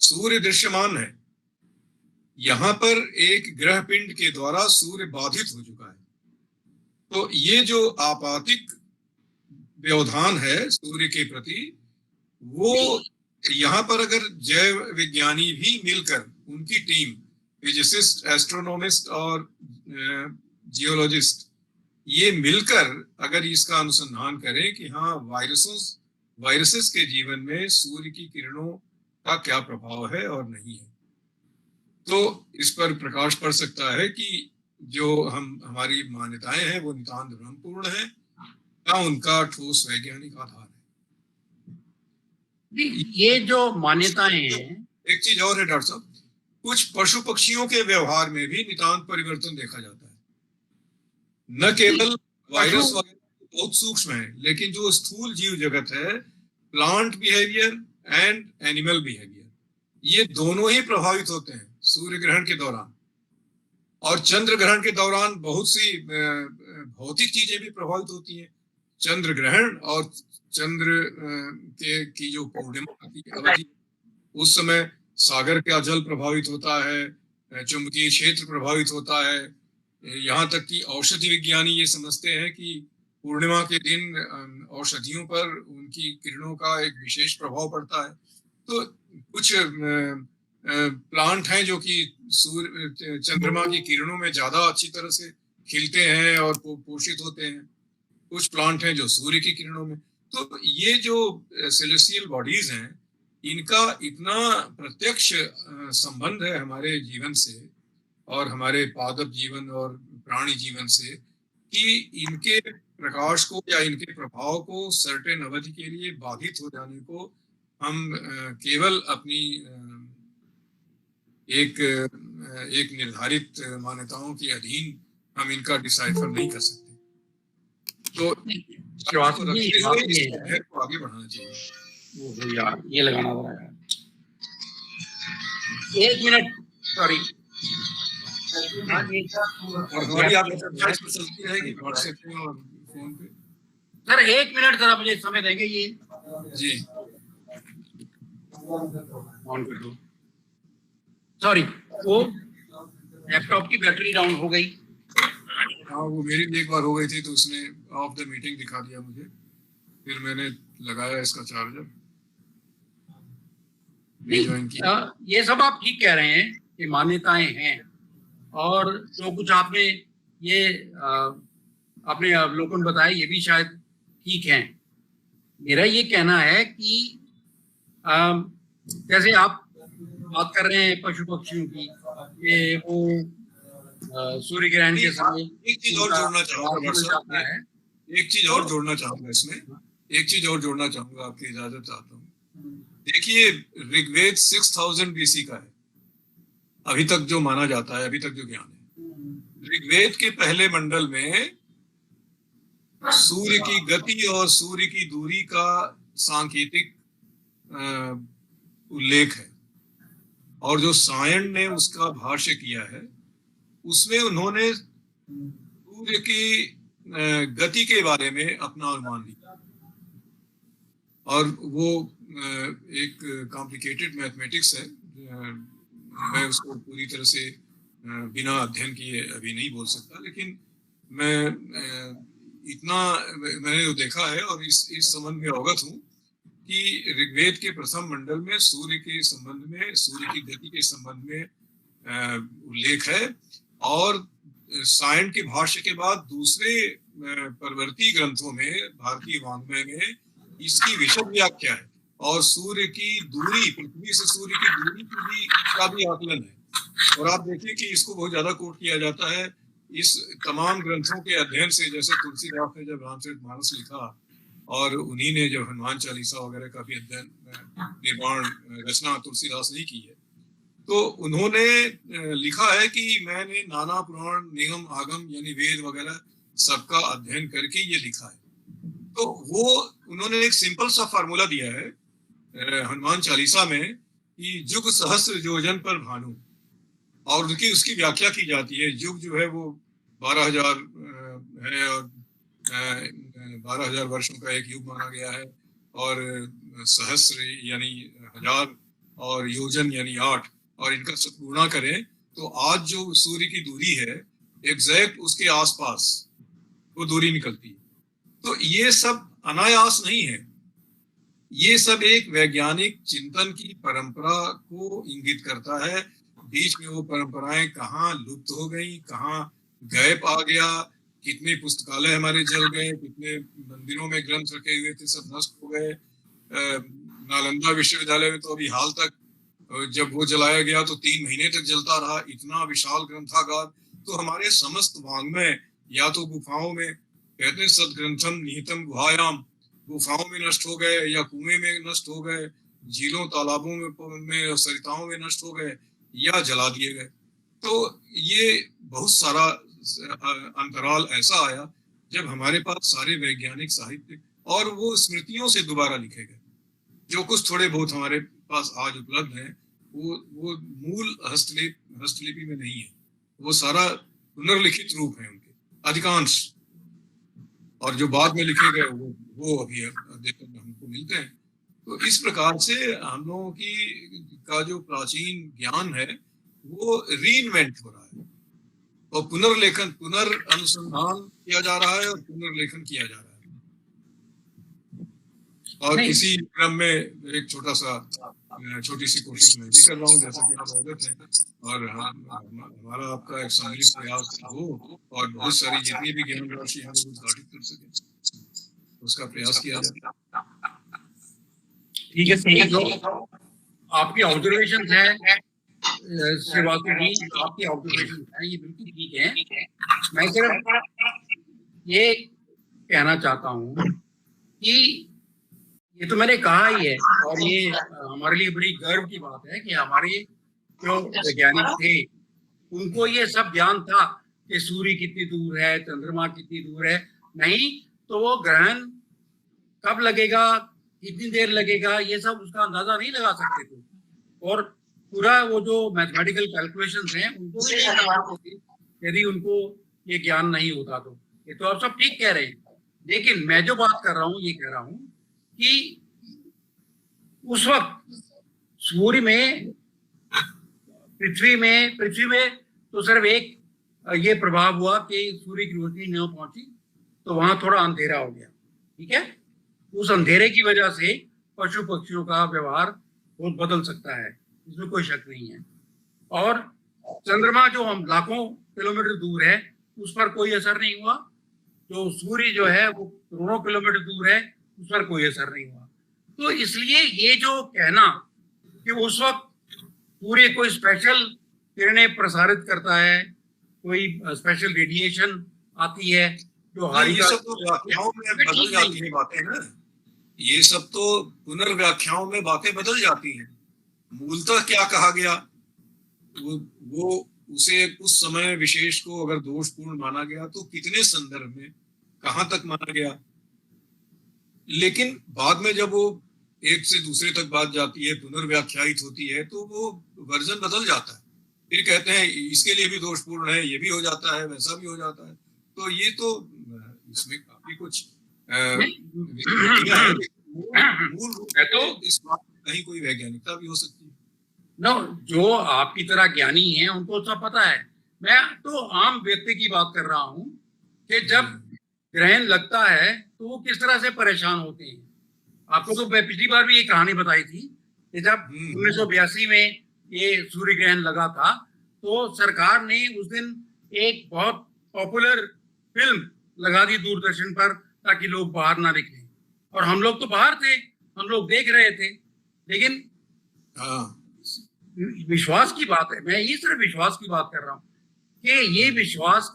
सूर्य दृश्यमान है। यहाँ पर एक ग्रह पिंड के द्वारा सूर्य बाधित हो चुका है। तो ये जो आपातिक व्यवधान है सूर्य के प्रति, वो यहाँ पर अगर जैव विज्ञानी भी मिलकर, उनकी टीम, फिजिसिस्ट, एस्ट्रोनॉमिस्ट और जियोलॉजिस्ट, ये मिलकर अगर इसका अनुसंधान करें कि हाँ वायरसेस के जीवन में सूर्य की किरणों का क्या प्रभाव है और नहीं है, तो इस पर प्रकाश पड़ सकता है कि जो हमारी मान्यताएं हैं वो नितांत भ्रमपूर्ण है या उनका ठोस वैज्ञानिक आधार है। ये जो मान्यताएं हैं, एक चीज और है डॉक्टर साहब, कुछ पशु पक्षियों के व्यवहार में भी नितांत परिवर्तन देखा जाता है। न केवल वायरस वगैरह बहुत सूक्ष्म है, लेकिन जो स्थूल जीव जगत है, plant behaviour and animal behaviour, ये दोनों ही प्रभावित होते हैं सूर्य ग्रहण के दौरान। और चंद्र ग्रहण के दौरान बहुत सी भौतिक चीजें भी प्रभावित होती हैं। चंद्र ग्रहण और चंद्र की जो पूर्णिमा की अवधि, उस समय सागर का जल प्रभावित होता है, चुंबकीय क्षेत्र प्रभावित होता है। यहाँ तक कि औषधि विज्ञानी ये समझते हैं कि पूर्णिमा के दिन औषधियों पर उनकी किरणों का एक विशेष प्रभाव पड़ता है। तो कुछ प्लांट हैं जो कि सूर्य चंद्रमा की किरणों में ज्यादा अच्छी तरह से खिलते हैं और पोषित होते हैं। कुछ प्लांट हैं जो सूर्य की किरणों में। तो ये जो सेलेस्टियल बॉडीज हैं, इनका इतना प्रत्यक्ष संबंध है हमारे जीवन से और हमारे पादप जीवन और प्राणी जीवन से, कि इनके प्रकाश को या इनके प्रभाव को सर्टेन अवधि के लिए बाधित हो जाने को हम केवल अपनी एक निर्धारित मान्यताओं के अधीन हम इनका डिसाइफर नहीं कर सकते। तो आगे बढ़ाना चाहिए। यार ये लगाना पड़ा यार, 1 मिनट, सॉरी। और हमारी आपकी चर्चा इस पर चलती रहेगी व्हाट्सएप पे और फोन पे। सर 1 मिनट जरा मुझे समय देंगे ये जी, ऑन कर दो। सॉरी, वो लैपटॉप की बैटरी डाउन हो गई। हाँ, वो मेरी भी एक बार हो गई थी, तो उसने ऑफ द मीटिंग दिखा दिया मुझे, फिर मैंने लगाया इसका चार्जर, ज्वाइन किया। ये सब आप ठीक कह रहे हैं कि मान्यताएं हैं, और जो कुछ आपने ये अपने अवलोकन बताए ये भी शायद ठीक हैं। मेरा ये कहना है कि जैसे आप बात कर रहे हैं पशु पक्षियों की, कि वो सूर्य ग्रहण के समय एक चीज और जोड़ना चाहूंगा, एक चीज और जोड़ना चाहूंगा इसमें, एक चीज और जोड़ना चाहूंगा, आपकी इजाजत चाहता हूँ। देखिए, ऋग्वेद 6000 BC का है अभी तक जो माना जाता है, अभी तक जो ज्ञान है। ऋग्वेद के पहले मंडल में सूर्य की गति और सूर्य की दूरी का सांकेतिक उल्लेख है, और जो सायण ने उसका भाष्य किया है, उसमें उन्होंने सूर्य की गति के बारे में अपना अनुमान दिया, और वो एक कॉम्प्लिकेटेड मैथमेटिक्स है। मैं उसको पूरी तरह से बिना अध्ययन किए अभी नहीं बोल सकता, लेकिन मैंने जो देखा है और इस संबंध में अवगत हूँ कि ऋग्वेद के प्रथम मंडल में सूर्य के संबंध में, सूर्य की गति के संबंध में उल्लेख है, और सायण के भाष्य के बाद दूसरे परवर्ती ग्रंथों में, भारतीय वाङ्मय में इसकी विशद व्याख्या है, और सूर्य की दूरी, पृथ्वी से सूर्य की दूरी का भी आकलन है। और आप देखिए कि इसको बहुत ज्यादा कोट किया जाता है इस तमाम ग्रंथों के अध्ययन से। जैसे तुलसीदास ने जब रामचरितमानस लिखा, और उन्हीं ने जब हनुमान चालीसा वगैरह का भी अध्ययन, निर्माण, रचना तुलसीदास ने की है, तो उन्होंने लिखा है कि मैंने नाना पुराण, निगम, आगम यानी वेद वगैरह सबका अध्ययन करके ये लिखा है। तो वो उन्होंने एक सिंपल सा फार्मूला दिया है हनुमान चालीसा में कि युग सहस्र योजन पर भानु, और उनकी उसकी व्याख्या की जाती है। युग जो है वो 12,000 है, और 12,000 वर्षों का एक युग माना गया है, और सहस्र यानी 1000, और योजन यानी 8, और इनका सब गुणा करें तो आज जो सूर्य की दूरी है, एग्जैक्ट उसके आसपास वो दूरी निकलती है। तो ये सब अनायास नहीं है, ये सब एक वैज्ञानिक चिंतन की परंपरा को इंगित करता है। बीच में वो परंपराएं कहाँ लुप्त हो गई, कहाँ गैप आ गया, कितने पुस्तकालय हमारे जल गए, कितने मंदिरों में ग्रंथ रखे हुए थे सब नष्ट हो गए। नालंदा विश्वविद्यालय में तो अभी हाल तक जब वो जलाया गया तो 3 महीने तक जलता रहा, इतना विशाल ग्रंथागार। तो हमारे समस्त वाङ्मय या तो गुफाओं में, कहते हैं सदग्रंथम निहितम गुहायाम, गुफाओं में नष्ट हो गए, या कुएं में नष्ट हो गए, झीलों तालाबों में सरिताओं में नष्ट हो गए, या जला दिए गए। तो ये बहुत सारा अंतराल ऐसा आया जब हमारे पास सारे वैज्ञानिक साहित्य और वो स्मृतियों से दोबारा लिखे गए। जो कुछ थोड़े बहुत हमारे पास आज उपलब्ध है वो मूल हस्तलिपि में नहीं है, वो सारा पुनर्लिखित रूप है उनके अधिकांश, और जो बाद में लिखे गए वो अभी देखने हमको मिलते हैं। तो इस प्रकार से हम लोगों का जो प्राचीन ज्ञान है वो रीइन्वेंट हो रहा है और पुनर्अनुसंधान किया जा रहा है और पुनर्लेखन किया जा रहा है। और इसी क्रम में एक छोटी सी कोशिश मैं भी कर रहा हूँ, जैसा कि आप अवगत हैं, और हमारा आपका एक सम्मिलित प्रयास हो और बहुत सारी जितनी भी ज्ञान राशि हम उद्घाटित कर सके उसका प्रयास किया जाए। ठीक है, जो आपकी ऑब्जर्वेशन है श्रीवास्तव जी, आपकी ऑब्जर्वेशन है ये बिल्कुल ठीक है। मैं सिर्फ ये कहना चाहता हूँ कि ये तो मैंने कहा ही है और ये हमारे लिए बड़ी गर्व की बात है कि हमारे जो वैज्ञानिक थे उनको ये सब ज्ञान था कि सूर्य कितनी दूर है, चंद्रमा कितनी दूर है, नहीं तो वो ग्रहण कब लगेगा, कितनी देर लगेगा, ये सब उसका अंदाजा नहीं लगा सकते थे। और पूरा वो जो मैथमेटिकल कैलकुलेशंस हैं उनको भी नहीं लगा सकते यदि उनको ये ज्ञान नहीं होता। तो ये तो आप सब ठीक कह रहे हैं, लेकिन मैं जो बात कर रहा हूँ ये कह रहा हूँ कि उस वक्त सूर्य में पृथ्वी में तो सिर्फ एक ये प्रभाव हुआ कि सूर्य की रोशनी न पहुंची तो वहां थोड़ा अंधेरा हो गया, ठीक है। उस अंधेरे की वजह से पशु पक्षियों का व्यवहार बहुत बदल सकता है, इसमें कोई शक नहीं है। और चंद्रमा जो हम लाखों किलोमीटर दूर है उस पर कोई असर नहीं हुआ, जो सूर्य जो है वो करोड़ों किलोमीटर दूर है उस पर कोई असर नहीं हुआ। तो इसलिए ये जो कहना कि उस वक्त सूर्य कोई स्पेशल किरणें प्रसारित करता है, कोई स्पेशल रेडिएशन आती है जो ये सब तो व्याख्याओं में बदल जाती है बातें ना, ये सब तो पुनर्व्याख्याओं में बातें बदल जाती हैं। मूलतः क्या कहा गया वो उसे उस समय विशेष को अगर दोषपूर्ण माना गया तो कितने संदर्भ में कहां तक माना गया, लेकिन बाद में जब वो एक से दूसरे तक बात जाती है, पुनर्व्याख्यायित होती है, तो वो वर्जन बदल जाता है। फिर कहते हैं इसके लिए भी दोषपूर्ण है, ये भी हो जाता है, वैसा भी हो जाता है। तो ये तो इसमें काफी कुछ मूल रूप से तो इस बात में कहीं कोई वैज्ञानिकता भी हो सकती है। नो, जो आपकी तरह ज्ञानी हैं उनको सब पता है। मैं तो आम व्यक्ति की बात कर रहा हूँ कि जब ग्रहण लगता है तो वो किस तरह से परेशान होते हैं। आपको तो मैं पिछली बार भी ये कहानी बताई थी कि जब 1982 में ये सूर्य ग्रहण लगा था तो सरकार ने उस दिन एक बहुत पॉपुलर फिल्म लगा दी दूरदर्शन पर ताकि लोग बाहर ना निकलें, और हम लोग तो बाहर थे, हम लोग देख रहे थे। लेकिन विश्वास की बात है, मैं ये सिर्फ विश्वास की बात कर रहा हूँ कि ये विश्वास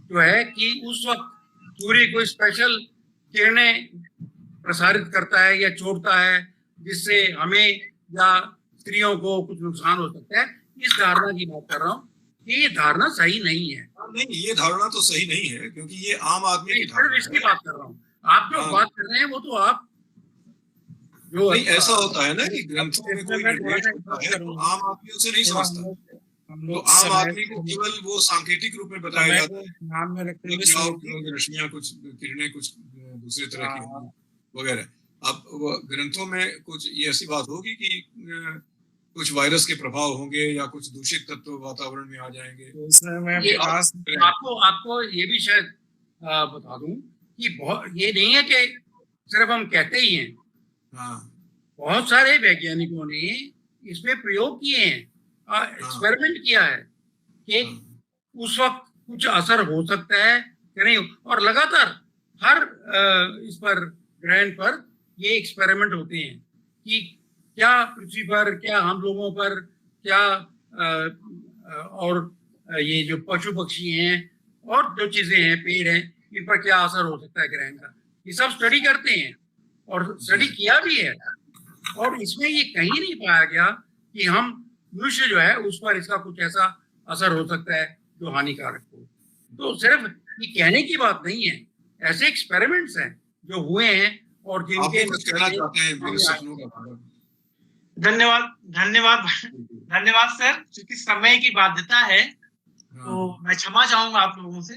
जो है कि उस वक्त सूर्य कोई स्पेशल किरणें प्रसारित करता है या छोड़ता है जिससे हमें या स्त्रियों को कुछ नुकसान हो सकता है, इस धारणा की बात कर रहा हूँ कि ये धारणा सही नहीं है। नहीं, ये धारणा तो सही नहीं है क्योंकि ये आम आदमी की धारणा है। इसकी बात कर रहा हूँ, आप जो बात कर रहे हैं वो तो आप जो नहीं, ऐसा होता है ना कि ग्रंथों में कोई निर्देश होता है तो आम आदमी उसे नहीं समझता, तो आम आदमी को केवल वो सांकेतिक रूप में बताया जाता है, रश्मियां कुछ किरणें कुछ दूसरे तरह की वगैरह। अब ग्रंथों में कुछ ये ऐसी बात होगी कि कुछ वायरस के प्रभाव होंगे या कुछ दूषित तत्व वातावरण में आ जाएंगे। आपको ये भी शायद बता दूं कि ये नहीं है कि सिर्फ हम कहते ही हैं, बहुत सारे वैज्ञानिकों ने इसमें प्रयोग किए हैं, एक्सपेरिमेंट किया है कि उस वक्त कुछ असर हो सकता है कि नहीं, और लगातार हर इस पर ग्रहण पर ये एक्सपेरिमेंट होते हैं कि क्या पृथ्वी पर, क्या हम लोगों पर, क्या और ये जो पशु पक्षी हैं और जो चीजें हैं, पेड़ हैं, इन पर क्या असर हो सकता है ग्रहण का, ये सब स्टडी करते हैं और स्टडी किया भी है। और इसमें ये कहीं नहीं पाया गया कि हम मनुष्य जो है उस पर इसका कुछ ऐसा असर हो सकता है जो हानिकारक हो। तो सिर्फ ये कहने की बात नहीं है, ऐसे एक्सपेरिमेंट्स हैं जो हुए हैं और आप जिनके भी कुछ कहना चाहते हैं मेरे सपनों का भारत? धन्यवाद धन्यवाद धन्यवाद सर। क्योंकि समय की बाध्यता है तो मैं क्षमा चाहूंगा आप लोगों से।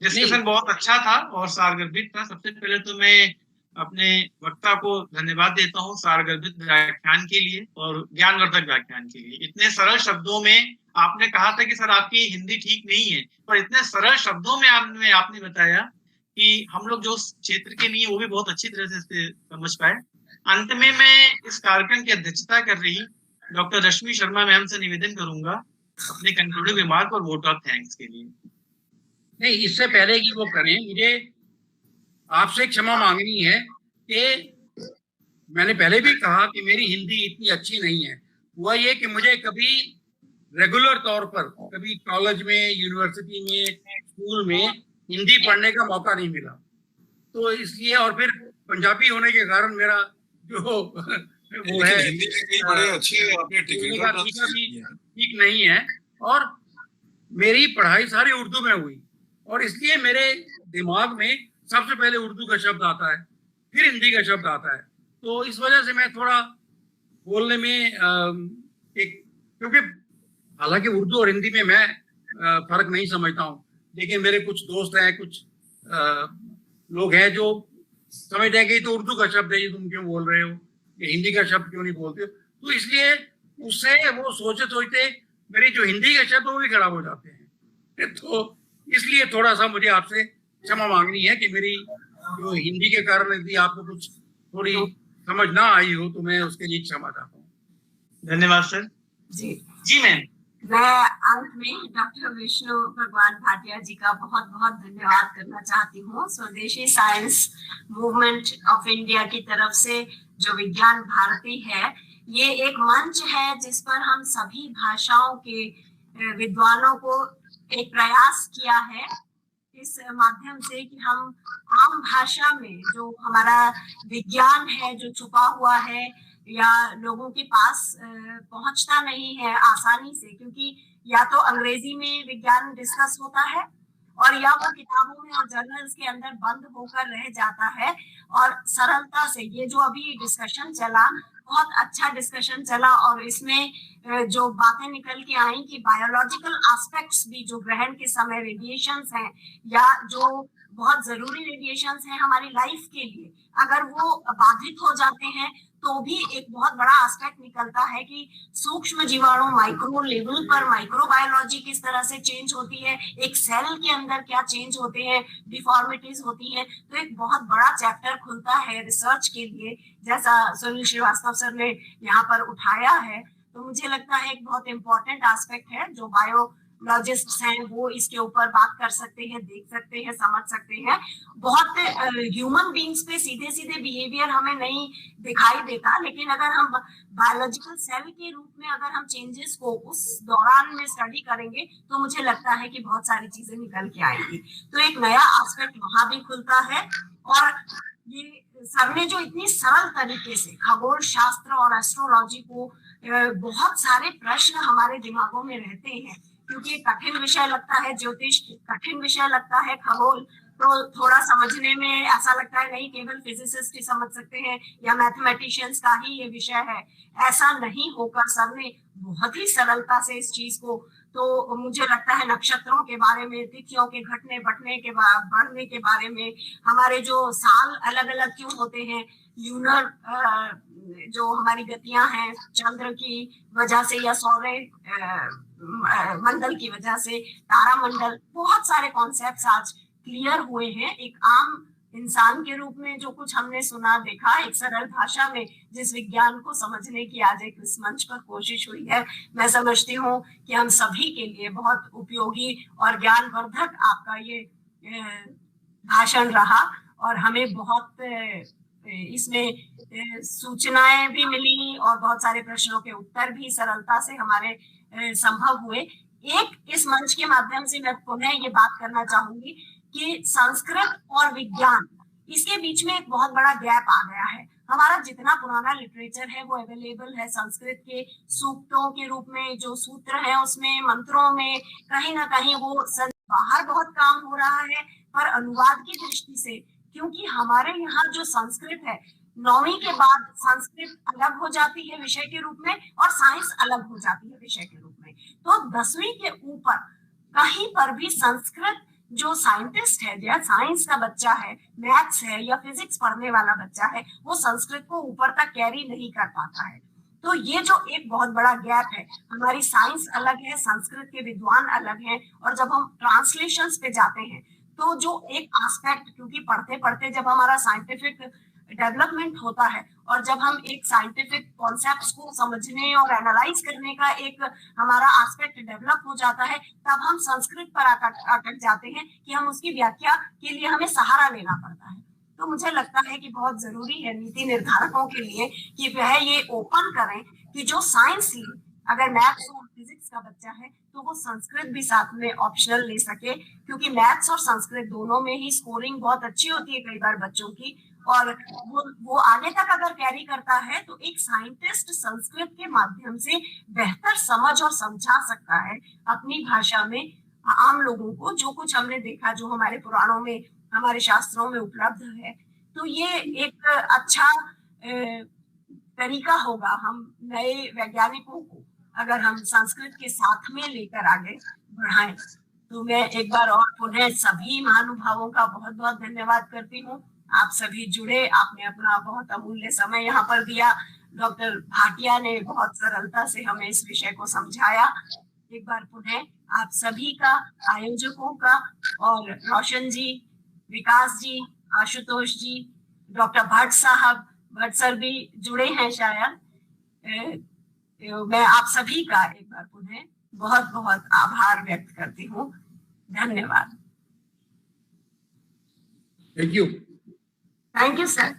डिस्कशन बहुत अच्छा था और सारगर्भित था। सबसे पहले तो मैं अपने वक्ता को धन्यवाद देता हूँ सारगर्भित व्याख्यान के लिए और ज्ञानवर्धक व्याख्यान के लिए। इतने सरल शब्दों में आपने कहा था कि सर आपकी हिंदी ठीक नहीं है, पर इतने सरल शब्दों में आपने बताया कि हम लोग जो क्षेत्र के नहीं है वो भी बहुत अच्छी तरह से समझ पाए। अंत में मैं इस कार्यक्रम की अध्यक्षता कर रही डॉक्टर रश्मि शर्मा मैम से निवेदन करूंगा अपने कंक्लूडिंग रिमार्क और वोट ऑफ थैंक्स के लिए। नहीं, इससे पहले कि वो करें, मुझे आपसे क्षमा मांगनी है कि मैंने पहले भी कहा कि मेरी हिंदी इतनी अच्छी नहीं है। हुआ ये कि मुझे कभी रेगुलर तौर पर कभी कॉलेज में, यूनिवर्सिटी में, स्कूल में हिंदी पढ़ने का मौका नहीं मिला, तो इसलिए और फिर पंजाबी होने के कारण मेरा जो वो है हिंदी के कई बड़े अच्छे आपने ठीक नहीं है और मेरी पढ़ाई सारी उर्दू में हुई और इसलिए मेरे दिमाग में सबसे पहले उर्दू का शब्द आता है, फिर हिंदी का शब्द आता है। तो इस वजह से मैं थोड़ा बोलने में क्योंकि हालांकि उर्दू और हिंदी में मैं फर्क नहीं समझता हूँ, लेकिन मेरे कुछ दोस्त हैं, कुछ लोग हैं जो समझते हैं कि तो उर्दू का शब्द है, ये तुम क्यों बोल रहे हो, ये हिंदी का शब्द क्यों नहीं बोलते हो। तो इसलिए उससे वो सोचते सोचते मेरी जो हिंदी के शब्द वो भी खराब हो जाते हैं। तो इसलिए थोड़ा सा मुझे आपसे क्षमा मांगनी है कि मेरी जो हिंदी के कारण यदि आपको कुछ थोड़ी समझ ना आई हो तो मैं उसके लिए क्षमा चाहता हूँ। धन्यवाद सर। जी मैम। मैं अंत में डॉक्टर विष्णु भगवान भाटिया जी का बहुत बहुत धन्यवाद करना चाहती हूँ। स्वदेशी साइंस मूवमेंट ऑफ इंडिया की तरफ से जो विज्ञान भारती है, ये एक मंच है जिस पर हम सभी भाषाओं के विद्वानों को एक प्रयास किया है इस माध्यम से कि हम आम भाषा में जो हमारा विज्ञान है जो छुपा हुआ है या लोगों के पास पहुंचता नहीं है आसानी से, क्योंकि या तो अंग्रेजी में विज्ञान डिस्कस होता है और या वो किताबों में और जर्नल्स के अंदर बंद होकर रह जाता है। और सरलता से ये जो अभी डिस्कशन चला, बहुत अच्छा डिस्कशन चला और इसमें जो बातें निकल के आई कि बायोलॉजिकल एस्पेक्ट्स भी जो ग्रहण के समय रेडिएशंस हैं या जो बहुत जरूरी रेडिएशंस हैं हमारी लाइफ के लिए, अगर वो बाधित हो जाते हैं तो भी एक बहुत बड़ा एस्पेक्ट निकलता है कि सूक्ष्म जीवाणु माइक्रो लेवल पर माइक्रोबायोलॉजी किस तरह से चेंज होती है, एक सेल के अंदर क्या चेंज होते हैं, डिफॉर्मिटीज होती हैं। तो एक बहुत बड़ा चैप्टर खुलता है रिसर्च के लिए, जैसा सुनील श्रीवास्तव सर ने यहाँ पर उठाया है। तो मुझे लगता है एक बहुत इंपॉर्टेंट एस्पेक्ट है जो बायोलॉजिस्ट्स हैं वो इसके ऊपर बात कर सकते हैं, देख सकते हैं, समझ सकते हैं। बहुत ह्यूमन बींग्स पे सीधे सीधे बिहेवियर हमें नहीं दिखाई देता, लेकिन अगर हम बायोलॉजिकल सेल के रूप में अगर हम चेंजेस को उस दौरान में स्टडी करेंगे तो मुझे लगता है कि बहुत सारी चीजें निकल के आएंगी। तो एक नया एस्पेक्ट वहां भी खुलता है। और ये सर ने जो इतनी सरल तरीके से खगोल शास्त्र और एस्ट्रोलॉजी को, बहुत सारे प्रश्न हमारे दिमागों में रहते हैं क्योंकि कठिन विषय लगता है, ज्योतिष कठिन विषय लगता है, खगोल तो थोड़ा समझने में ऐसा लगता है नहीं केवल फिजिसिस्ट ही समझ सकते हैं या मैथमेटिशियंस का ही ये विषय है। ऐसा नहीं होकर सर ने बहुत ही सरलता से इस चीज को, तो मुझे लगता है नक्षत्रों के बारे में, तिथियों के घटने बढ़ने के बारे में, हमारे जो साल अलग अलग क्यों होते हैं, ल्यूनर जो हमारी गतियां हैं चंद्र की वजह से या सौर मंडल की वजह से, तारा मंडल, बहुत सारे कॉन्सेप्ट्स आज क्लियर हुए हैं। एक आम इंसान के रूप में जो कुछ हमने सुना देखा, एक सरल भाषा में जिस विज्ञान को समझने की आज एक इस मंच पर कोशिश हुई है, मैं समझती हूँ कि हम सभी के लिए बहुत उपयोगी और ज्ञानवर्धक आपका ये भाषण रहा और हमें बहुत इसमें सूचनाएं भी मिली और बहुत सारे प्रश्नों के उत्तर भी सरलता से हमारे संभव हुए। एक इस मंच के माध्यम से मैं पुनः ये बात करना चाहूंगी कि संस्कृत और विज्ञान, इसके बीच में एक बहुत बड़ा गैप आ गया है। हमारा जितना पुराना लिटरेचर है वो अवेलेबल है संस्कृत के सूक्तों के रूप में, जो सूत्र है उसमें, मंत्रों में, कहीं ना कहीं वो बाहर बहुत काम हो रहा है, पर अनुवाद की दृष्टि से, क्योंकि हमारे यहाँ जो संस्कृत है, 9वीं के बाद संस्कृत अलग हो जाती है विषय के रूप में और साइंस अलग हो जाती है विषय के रूप में, तो 10वीं के ऊपर कहीं पर भी संस्कृत जो साइंटिस्ट है या साइंस का बच्चा है, मैथ्स है या फिजिक्स पढ़ने वाला बच्चा है, वो संस्कृत को ऊपर तक कैरी नहीं कर पाता है। तो ये जो एक बहुत बड़ा गैप है, हमारी साइंस अलग है, संस्कृत के विद्वान अलग हैं, और जब हम ट्रांसलेशंस पे जाते हैं तो जो एक एस्पेक्ट, क्योंकि पढ़ते पढ़ते जब हमारा साइंटिफिक डेवलपमेंट होता है और जब हम एक साइंटिफिक कॉन्सेप्ट्स को समझने और एनालाइज करने का एक हमारा एस्पेक्ट डेवलप हो जाता है, तब हम संस्कृत पर अटक जाते हैं कि हम उसकी व्याख्या के लिए हमें सहारा लेना पड़ता है। तो मुझे लगता है कि बहुत जरूरी है नीति निर्धारकों के लिए कि वह ये ओपन करें कि जो साइंस ली, अगर मैथ्स और फिजिक्स का बच्चा है तो वो संस्कृत भी साथ में ऑप्शनल ले सके, क्योंकि मैथ्स और संस्कृत दोनों में ही स्कोरिंग बहुत अच्छी होती है कई बार बच्चों की, और वो आगे तक अगर कैरी करता है तो एक साइंटिस्ट संस्कृत के माध्यम से बेहतर समझ और समझा सकता है अपनी भाषा में आम लोगों को, जो कुछ हमने देखा, जो हमारे पुराणों में, हमारे शास्त्रों में उपलब्ध है। तो ये एक अच्छा तरीका होगा हम नए वैज्ञानिकों को अगर हम संस्कृत के साथ में लेकर आगे बढ़ाएं। तो मैं एक बार और पुनः सभी महानुभावों का बहुत बहुत धन्यवाद करती हूँ। आप सभी जुड़े, आपने अपना बहुत अमूल्य समय यहाँ पर दिया। डॉक्टर भाटिया ने बहुत सरलता से हमें इस विषय को समझाया। एक बार पुनः आप सभी का, आयोजकों का, और रोशन जी, विकास जी, आशुतोष जी, डॉक्टर भट्ट साहब, भट्ट सर भी जुड़े हैं शायद, मैं आप सभी का एक बार पुनः बहुत बहुत आभार व्यक्त करती हूँ। धन्यवाद। Thank you. Thank you sir.